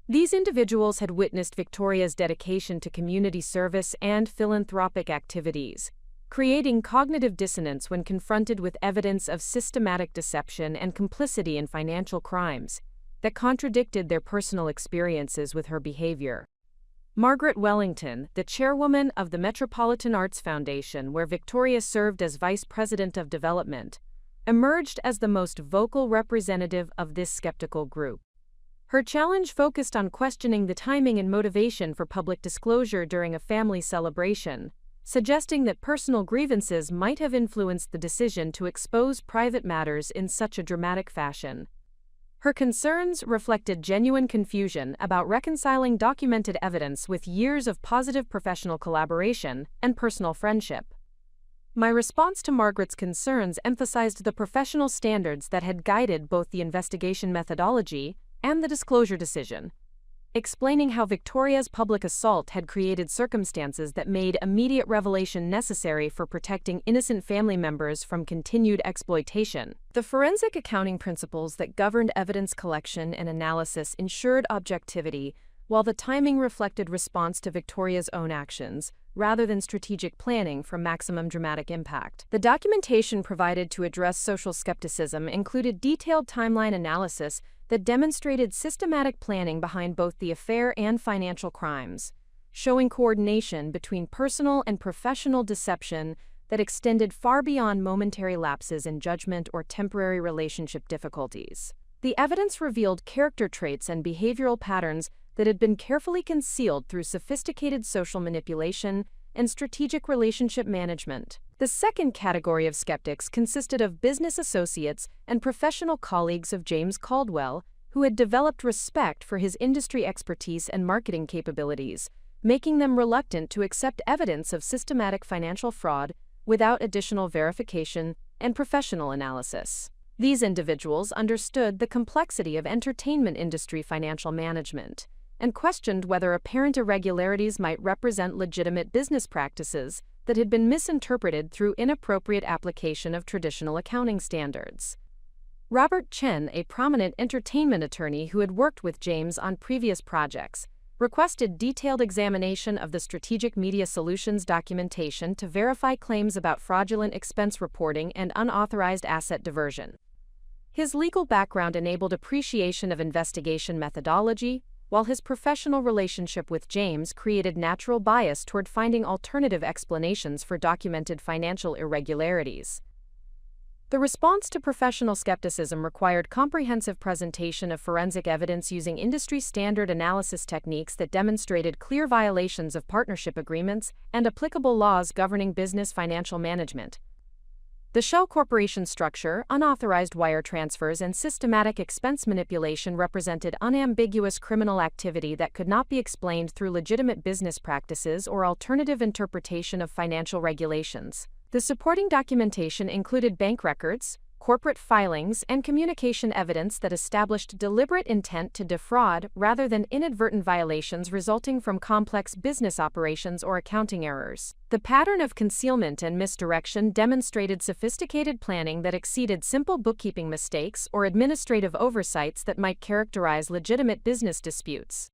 These individuals had witnessed Victoria's dedication to community service and philanthropic activities, creating cognitive dissonance when confronted with evidence of systematic deception and complicity in financial crimes that contradicted their personal experiences with her behavior. Margaret Wellington, the chairwoman of the Metropolitan Arts Foundation, where Victoria served as Vice President of Development, emerged as the most vocal representative of this skeptical group. Her challenge focused on questioning the timing and motivation for public disclosure during a family celebration, suggesting that personal grievances might have influenced the decision to expose private matters in such a dramatic fashion. Her concerns reflected genuine confusion about reconciling documented evidence with years of positive professional collaboration and personal friendship. My response to Margaret's concerns emphasized the professional standards that had guided both the investigation methodology and the disclosure decision, explaining how Victoria's public assault had created circumstances that made immediate revelation necessary for protecting innocent family members from continued exploitation. The forensic accounting principles that governed evidence collection and analysis ensured objectivity, while the timing reflected response to Victoria's own actions, rather than strategic planning for maximum dramatic impact. The documentation provided to address social skepticism included detailed timeline analysis that demonstrated systematic planning behind both the affair and financial crimes, showing coordination between personal and professional deception that extended far beyond momentary lapses in judgment or temporary relationship difficulties. The evidence revealed character traits and behavioral patterns that had been carefully concealed through sophisticated social manipulation and strategic relationship management. The second category of skeptics consisted of business associates and professional colleagues of James Caldwell, who had developed respect for his industry expertise and marketing capabilities, making them reluctant to accept evidence of systematic financial fraud without additional verification and professional analysis. These individuals understood the complexity of entertainment industry financial management and questioned whether apparent irregularities might represent legitimate business practices that had been misinterpreted through inappropriate application of traditional accounting standards. Robert Chen, a prominent entertainment attorney who had worked with James on previous projects, requested detailed examination of the Strategic Media Solutions documentation to verify claims about fraudulent expense reporting and unauthorized asset diversion. His legal background enabled appreciation of investigation methodology, while his professional relationship with James created natural bias toward finding alternative explanations for documented financial irregularities. The response to professional skepticism required comprehensive presentation of forensic evidence using industry-standard analysis techniques that demonstrated clear violations of partnership agreements and applicable laws governing business financial management. The shell corporation structure, unauthorized wire transfers, and systematic expense manipulation represented unambiguous criminal activity that could not be explained through legitimate business practices or alternative interpretation of financial regulations. The supporting documentation included bank records, corporate filings, and communication evidence that established deliberate intent to defraud rather than inadvertent violations resulting from complex business operations or accounting errors. The pattern of concealment and misdirection demonstrated sophisticated planning that exceeded simple bookkeeping mistakes or administrative oversights that might characterize legitimate business disputes.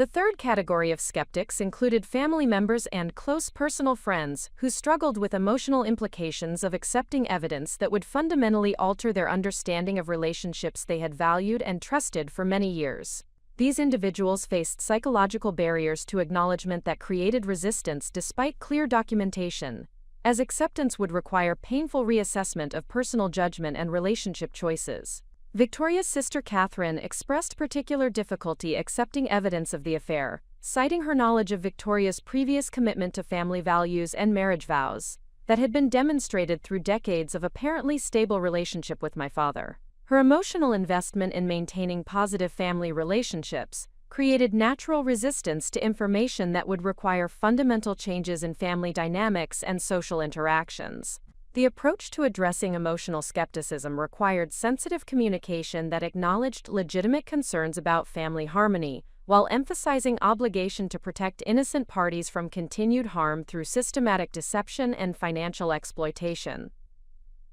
The third category of skeptics included family members and close personal friends who struggled with emotional implications of accepting evidence that would fundamentally alter their understanding of relationships they had valued and trusted for many years. These individuals faced psychological barriers to acknowledgement that created resistance despite clear documentation, as acceptance would require painful reassessment of personal judgment and relationship choices. Victoria's sister Catherine expressed particular difficulty accepting evidence of the affair, citing her knowledge of Victoria's previous commitment to family values and marriage vows that had been demonstrated through decades of apparently stable relationship with my father. Her emotional investment in maintaining positive family relationships created natural resistance to information that would require fundamental changes in family dynamics and social interactions. The approach to addressing emotional skepticism required sensitive communication that acknowledged legitimate concerns about family harmony, while emphasizing obligation to protect innocent parties from continued harm through systematic deception and financial exploitation.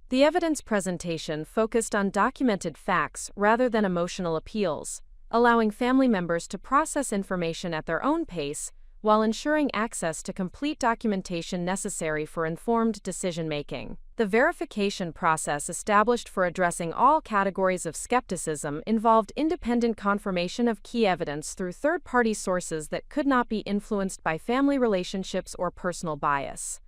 The evidence presentation focused on documented facts rather than emotional appeals, allowing family members to process information at their own pace while ensuring access to complete documentation necessary for informed decision-making. The verification process established for addressing all categories of skepticism involved independent confirmation of key evidence through third-party sources that could not be influenced by family relationships or personal bias.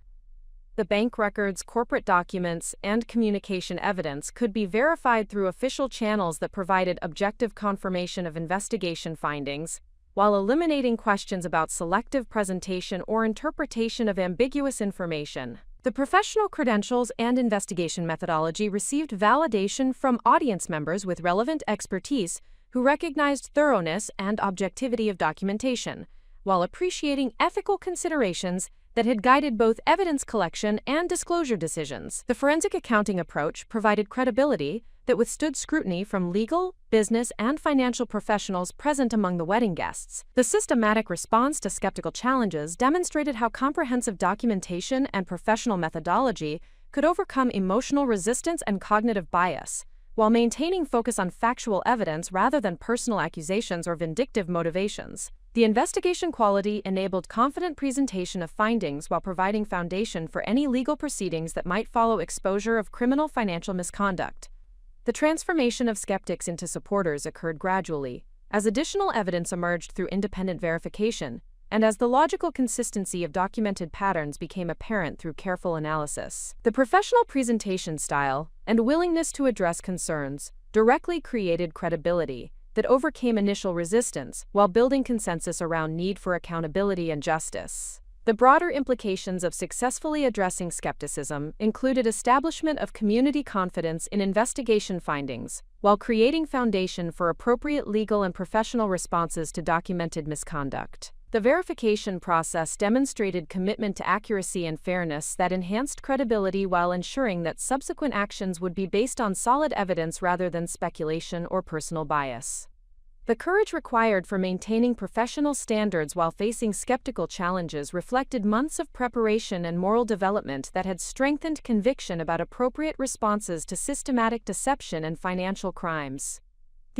The bank records, corporate documents, and communication evidence could be verified through official channels that provided objective confirmation of investigation findings, while eliminating questions about selective presentation or interpretation of ambiguous information. The professional credentials and investigation methodology received validation from audience members with relevant expertise who recognized thoroughness and objectivity of documentation, while appreciating ethical considerations that had guided both evidence collection and disclosure decisions. The forensic accounting approach provided credibility that withstood scrutiny from legal, business, and financial professionals present among the wedding guests. The systematic response to skeptical challenges demonstrated how comprehensive documentation and professional methodology could overcome emotional resistance and cognitive bias, while maintaining focus on factual evidence rather than personal accusations or vindictive motivations. The investigation quality enabled confident presentation of findings while providing foundation for any legal proceedings that might follow exposure of criminal financial misconduct. The transformation of skeptics into supporters occurred gradually, as additional evidence emerged through independent verification, and as the logical consistency of documented patterns became apparent through careful analysis. The professional presentation style and willingness to address concerns directly created credibility that overcame initial resistance while building consensus around need for accountability and justice. The broader implications of successfully addressing skepticism included establishment of community confidence in investigation findings, while creating foundation for appropriate legal and professional responses to documented misconduct. The verification process demonstrated commitment to accuracy and fairness that enhanced credibility while ensuring that subsequent actions would be based on solid evidence rather than speculation or personal bias. The courage required for maintaining professional standards while facing skeptical challenges reflected months of preparation and moral development that had strengthened conviction about appropriate responses to systematic deception and financial crimes.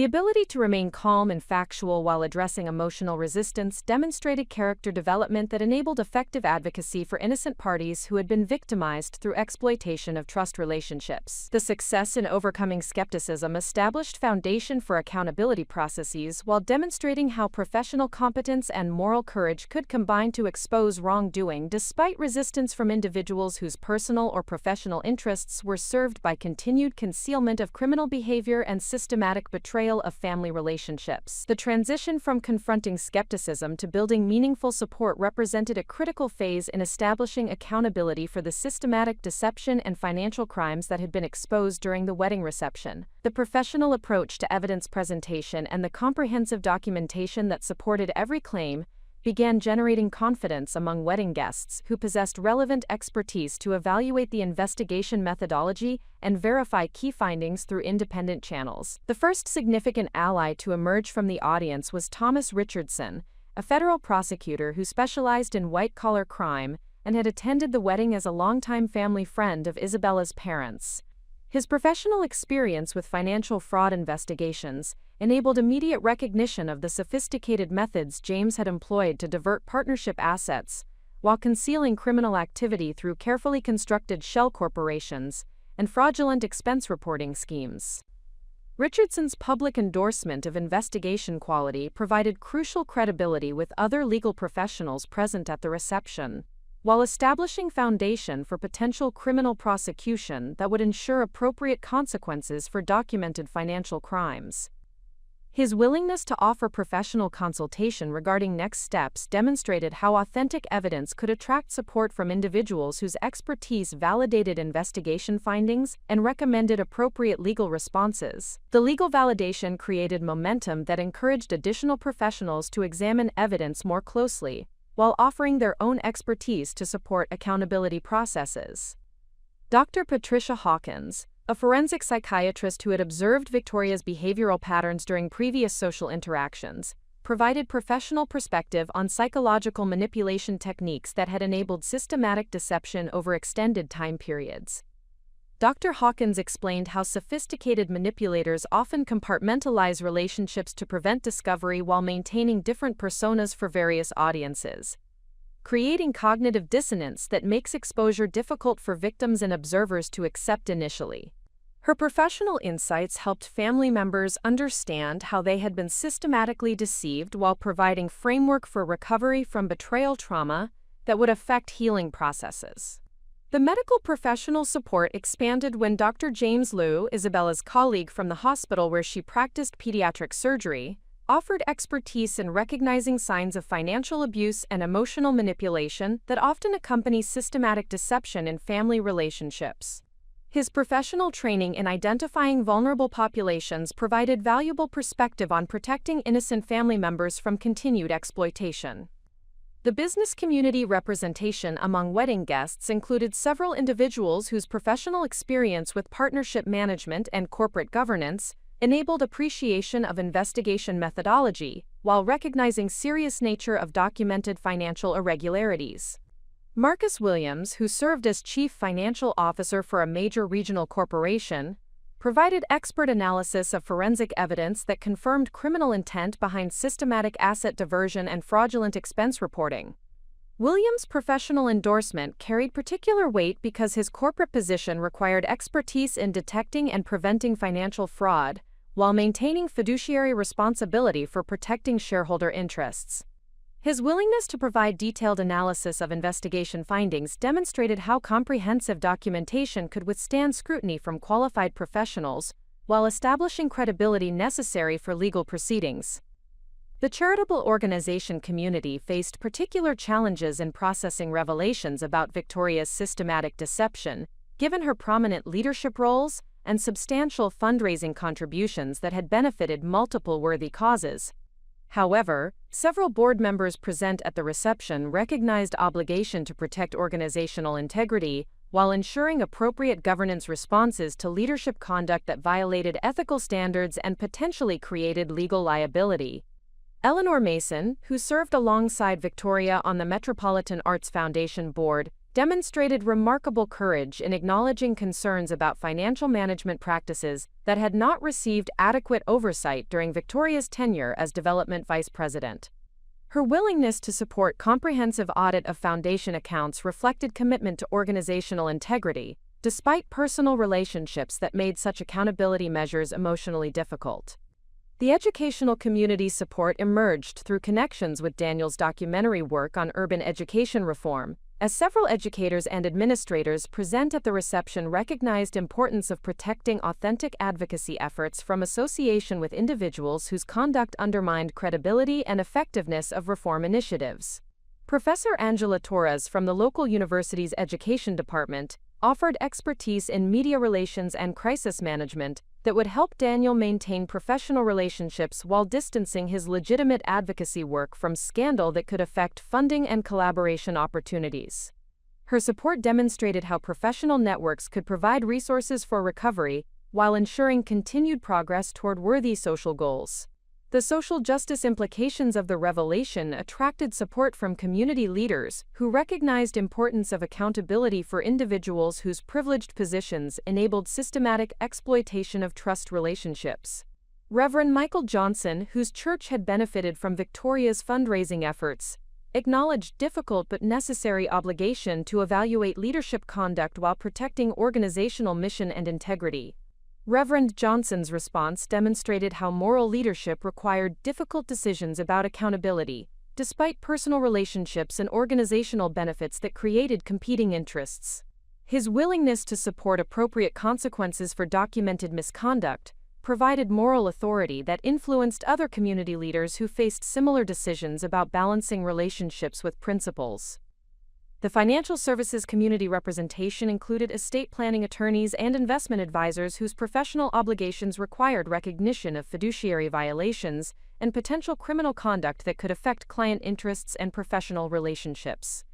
The ability to remain calm and factual while addressing emotional resistance demonstrated character development that enabled effective advocacy for innocent parties who had been victimized through exploitation of trust relationships. The success in overcoming skepticism established foundation for accountability processes while demonstrating how professional competence and moral courage could combine to expose wrongdoing despite resistance from individuals whose personal or professional interests were served by continued concealment of criminal behavior and systematic betrayal of family relationships. The transition from confronting skepticism to building meaningful support represented a critical phase in establishing accountability for the systematic deception and financial crimes that had been exposed during the wedding reception. The professional approach to evidence presentation and the comprehensive documentation that supported every claim began generating confidence among wedding guests who possessed relevant expertise to evaluate the investigation methodology and verify key findings through independent channels. The first significant ally to emerge from the audience was Thomas Richardson, a federal prosecutor who specialized in white-collar crime and had attended the wedding as a longtime family friend of Isabella's parents. His professional experience with financial fraud investigations enabled immediate recognition of the sophisticated methods James had employed to divert partnership assets while concealing criminal activity through carefully constructed shell corporations and fraudulent expense reporting schemes. Richardson's public endorsement of investigation quality provided crucial credibility with other legal professionals present at the reception, while establishing foundation for potential criminal prosecution that would ensure appropriate consequences for documented financial crimes. His willingness to offer professional consultation regarding next steps demonstrated how authentic evidence could attract support from individuals whose expertise validated investigation findings and recommended appropriate legal responses. The legal validation created momentum that encouraged additional professionals to examine evidence more closely, while offering their own expertise to support accountability processes. Dr. Patricia Hawkins, a forensic psychiatrist who had observed Victoria's behavioral patterns during previous social interactions, provided professional perspective on psychological manipulation techniques that had enabled systematic deception over extended time periods. Dr. Hawkins explained how sophisticated manipulators often compartmentalize relationships to prevent discovery while maintaining different personas for various audiences, creating cognitive dissonance that makes exposure difficult for victims and observers to accept initially. Her professional insights helped family members understand how they had been systematically deceived while providing framework for recovery from betrayal trauma that would affect healing processes. The medical professional support expanded when Dr. James Liu, Isabella's colleague from the hospital where she practiced pediatric surgery, offered expertise in recognizing signs of financial abuse and emotional manipulation that often accompany systematic deception in family relationships. His professional training in identifying vulnerable populations provided valuable perspective on protecting innocent family members from continued exploitation. The business community representation among wedding guests included several individuals whose professional experience with partnership management and corporate governance enabled appreciation of investigation methodology while recognizing serious nature of documented financial irregularities. Marcus Williams, who served as chief financial officer for a major regional corporation, provided expert analysis of forensic evidence that confirmed criminal intent behind systematic asset diversion and fraudulent expense reporting. Williams' professional endorsement carried particular weight because his corporate position required expertise in detecting and preventing financial fraud, while maintaining fiduciary responsibility for protecting shareholder interests. His willingness to provide detailed analysis of investigation findings demonstrated how comprehensive documentation could withstand scrutiny from qualified professionals, while establishing credibility necessary for legal proceedings. The charitable organization community faced particular challenges in processing revelations about Victoria's systematic deception, given her prominent leadership roles and substantial fundraising contributions that had benefited multiple worthy causes. However, several board members present at the reception recognized obligation to protect organizational integrity while ensuring appropriate governance responses to leadership conduct that violated ethical standards and potentially created legal liability. Eleanor Mason, who served alongside Victoria on the Metropolitan Arts Foundation board, demonstrated remarkable courage in acknowledging concerns about financial management practices that had not received adequate oversight during Victoria's tenure as Development Vice President. Her willingness to support comprehensive audit of foundation accounts reflected commitment to organizational integrity, despite personal relationships that made such accountability measures emotionally difficult. The educational community's support emerged through connections with Daniel's documentary work on urban education reform, as several educators and administrators present at the reception recognized importance of protecting authentic advocacy efforts from association with individuals whose conduct undermined credibility and effectiveness of reform initiatives. Professor Angela Torres from the local university's education department offered expertise in media relations and crisis management that would help Daniel maintain professional relationships while distancing his legitimate advocacy work from scandal that could affect funding and collaboration opportunities. Her support demonstrated how professional networks could provide resources for recovery while ensuring continued progress toward worthy social goals. The social justice implications of the revelation attracted support from community leaders who recognized the importance of accountability for individuals whose privileged positions enabled systematic exploitation of trust relationships. Reverend Michael Johnson, whose church had benefited from Victoria's fundraising efforts, acknowledged difficult but necessary obligation to evaluate leadership conduct while protecting organizational mission and integrity. Reverend Johnson's response demonstrated how moral leadership required difficult decisions about accountability, despite personal relationships and organizational benefits that created competing interests. His willingness to support appropriate consequences for documented misconduct provided moral authority that influenced other community leaders who faced similar decisions about balancing relationships with principles. The financial services community representation included estate planning attorneys and investment advisors whose professional obligations required recognition of fiduciary violations and potential criminal conduct that could affect client interests and professional relationships.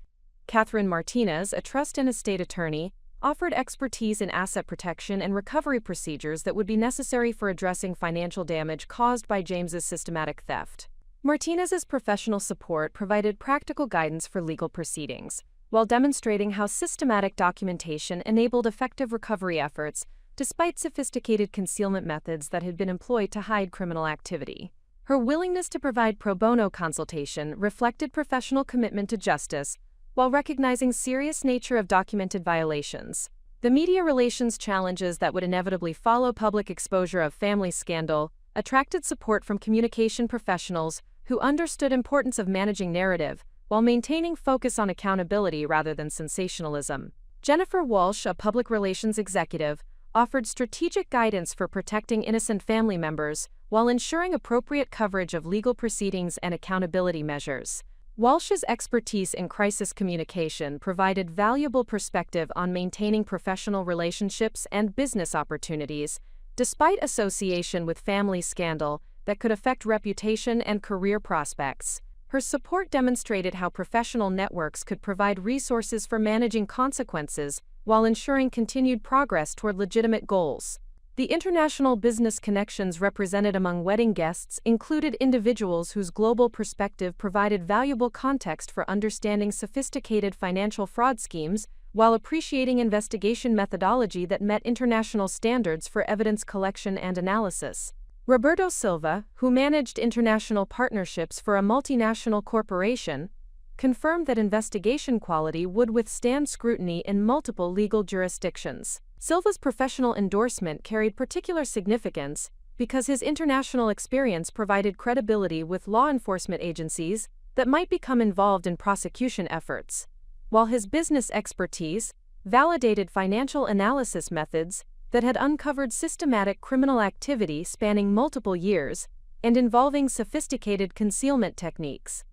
Catherine Martinez, a trust and estate attorney, offered expertise in asset protection and recovery procedures that would be necessary for addressing financial damage caused by James's systematic theft. Martinez's professional support provided practical guidance for legal proceedings, while demonstrating how systematic documentation enabled effective recovery efforts despite sophisticated concealment methods that had been employed to hide criminal activity. Her willingness to provide pro bono consultation reflected professional commitment to justice while recognizing serious nature of documented violations. The media relations challenges that would inevitably follow public exposure of family scandal attracted support from communication professionals who understood the importance of managing narrative while maintaining focus on accountability rather than sensationalism. Jennifer Walsh, a public relations executive, offered strategic guidance for protecting innocent family members while ensuring appropriate coverage of legal proceedings and accountability measures. Walsh's expertise in crisis communication provided valuable perspective on maintaining professional relationships and business opportunities, despite association with family scandal that could affect reputation and career prospects. Her support demonstrated how professional networks could provide resources for managing consequences while ensuring continued progress toward legitimate goals. The international business connections represented among wedding guests included individuals whose global perspective provided valuable context for understanding sophisticated financial fraud schemes while appreciating investigation methodology that met international standards for evidence collection and analysis. Roberto Silva, who managed international partnerships for a multinational corporation, confirmed that investigation quality would withstand scrutiny in multiple legal jurisdictions. Silva's professional endorsement carried particular significance because his international experience provided credibility with law enforcement agencies that might become involved in prosecution efforts, while his business expertise validated financial analysis methods that had uncovered systematic criminal activity spanning multiple years and involving sophisticated concealment techniques.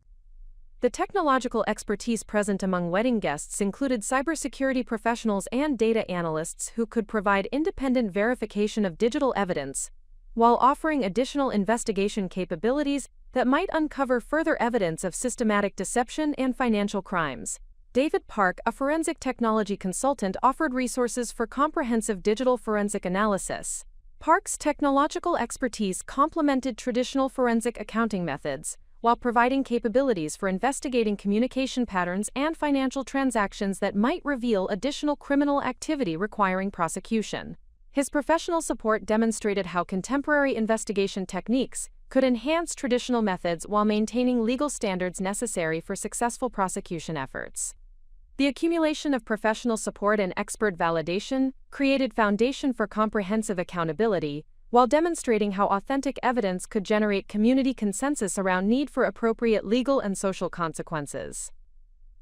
The technological expertise present among wedding guests included cybersecurity professionals and data analysts who could provide independent verification of digital evidence, while offering additional investigation capabilities that might uncover further evidence of systematic deception and financial crimes. David Park, a forensic technology consultant, offered resources for comprehensive digital forensic analysis. Park's technological expertise complemented traditional forensic accounting methods, while providing capabilities for investigating communication patterns and financial transactions that might reveal additional criminal activity requiring prosecution. His professional support demonstrated how contemporary investigation techniques could enhance traditional methods while maintaining legal standards necessary for successful prosecution efforts. The accumulation of professional support and expert validation created foundation for comprehensive accountability, while demonstrating how authentic evidence could generate community consensus around need for appropriate legal and social consequences.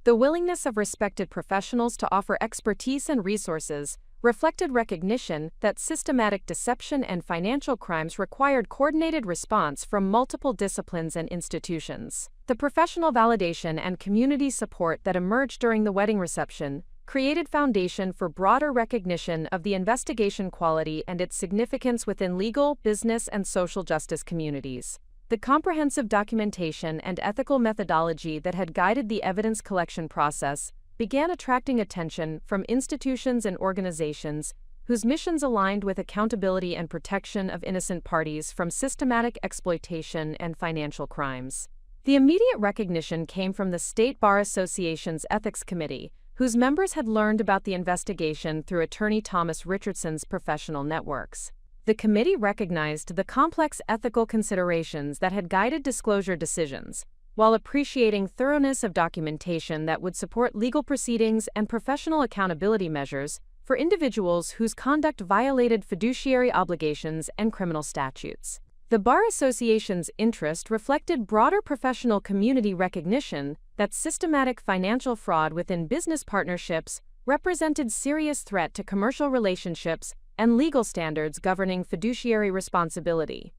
The willingness of respected professionals to offer expertise and resources reflected recognition that systematic deception and financial crimes required coordinated response from multiple disciplines and institutions. The professional validation and community support that emerged during the wedding reception created foundation for broader recognition of the investigation quality and its significance within legal, business, and social justice communities. The comprehensive documentation and ethical methodology that had guided the evidence collection process began attracting attention from institutions and organizations whose missions aligned with accountability and protection of innocent parties from systematic exploitation and financial crimes. The immediate recognition came from the State Bar Association's Ethics Committee, whose members had learned about the investigation through attorney Thomas Richardson's professional networks. The committee recognized the complex ethical considerations that had guided disclosure decisions, while appreciating thoroughness of documentation that would support legal proceedings and professional accountability measures for individuals whose conduct violated fiduciary obligations and criminal statutes. The Bar Association's interest reflected broader professional community recognition that systematic financial fraud within business partnerships represented serious threat to commercial relationships and legal standards governing fiduciary responsibility.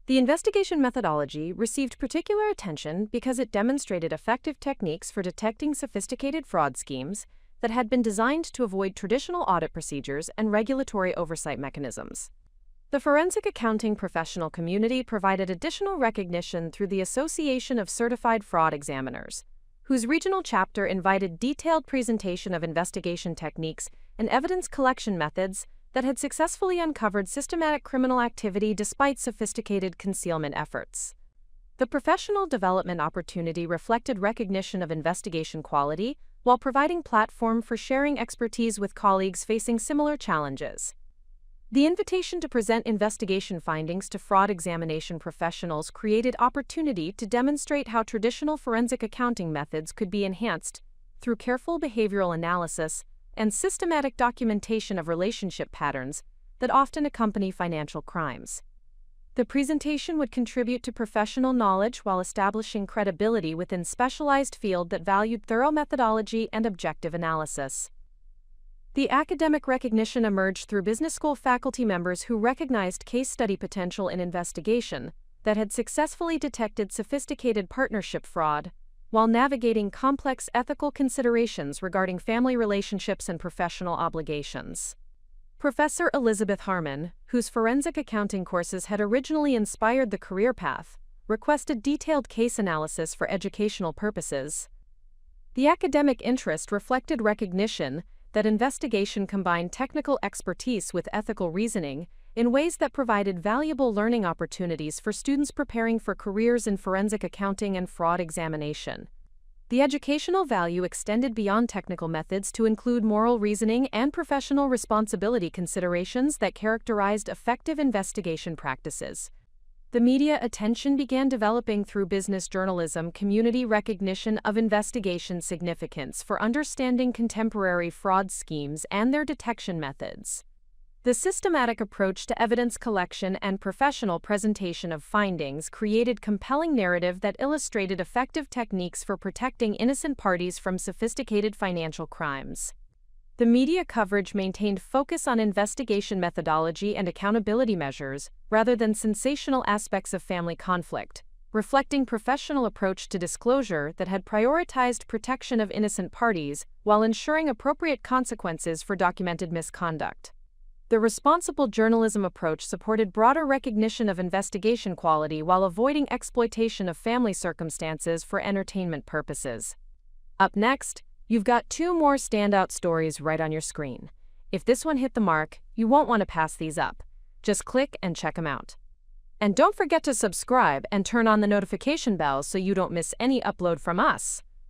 The investigation methodology received particular attention because it demonstrated effective techniques for detecting sophisticated fraud schemes that had been designed to avoid traditional audit procedures and regulatory oversight mechanisms. The forensic accounting professional community provided additional recognition through the Association of Certified Fraud Examiners, whose regional chapter invited detailed presentation of investigation techniques and evidence collection methods that had successfully uncovered systematic criminal activity despite sophisticated concealment efforts. The professional development opportunity reflected recognition of investigation quality while providing platform for sharing expertise with colleagues facing similar challenges. The invitation to present investigation findings to fraud examination professionals created opportunity to demonstrate how traditional forensic accounting methods could be enhanced through careful behavioral analysis and systematic documentation of relationship patterns that often accompany financial crimes. The presentation would contribute to professional knowledge while establishing credibility within specialized field that valued thorough methodology and objective analysis. The academic recognition emerged through business school faculty members who recognized case study potential in investigation that had successfully detected sophisticated partnership fraud, while navigating complex ethical considerations regarding family relationships and professional obligations. Professor Elizabeth Harmon, whose forensic accounting courses had originally inspired the career path, requested detailed case analysis for educational purposes. The academic interest reflected recognition that investigation combined technical expertise with ethical reasoning in ways that provided valuable learning opportunities for students preparing for careers in forensic accounting and fraud examination. The educational value extended beyond technical methods to include moral reasoning and professional responsibility considerations that characterized effective investigation practices. The media attention began developing through business journalism community recognition of investigation significance for understanding contemporary fraud schemes and their detection methods. The systematic approach to evidence collection and professional presentation of findings created compelling narrative that illustrated effective techniques for protecting innocent parties from sophisticated financial crimes. The media coverage maintained focus on investigation methodology and accountability measures rather than sensational aspects of family conflict, reflecting professional approach to disclosure that had prioritized protection of innocent parties while ensuring appropriate consequences for documented misconduct. The responsible journalism approach supported broader recognition of investigation quality while avoiding exploitation of family circumstances for entertainment purposes. Up next, you've got two more standout stories right on your screen. If this one hit the mark, you won't want to pass these up. Just click and check them out. And don't forget to subscribe and turn on the notification bell so you don't miss any upload from us.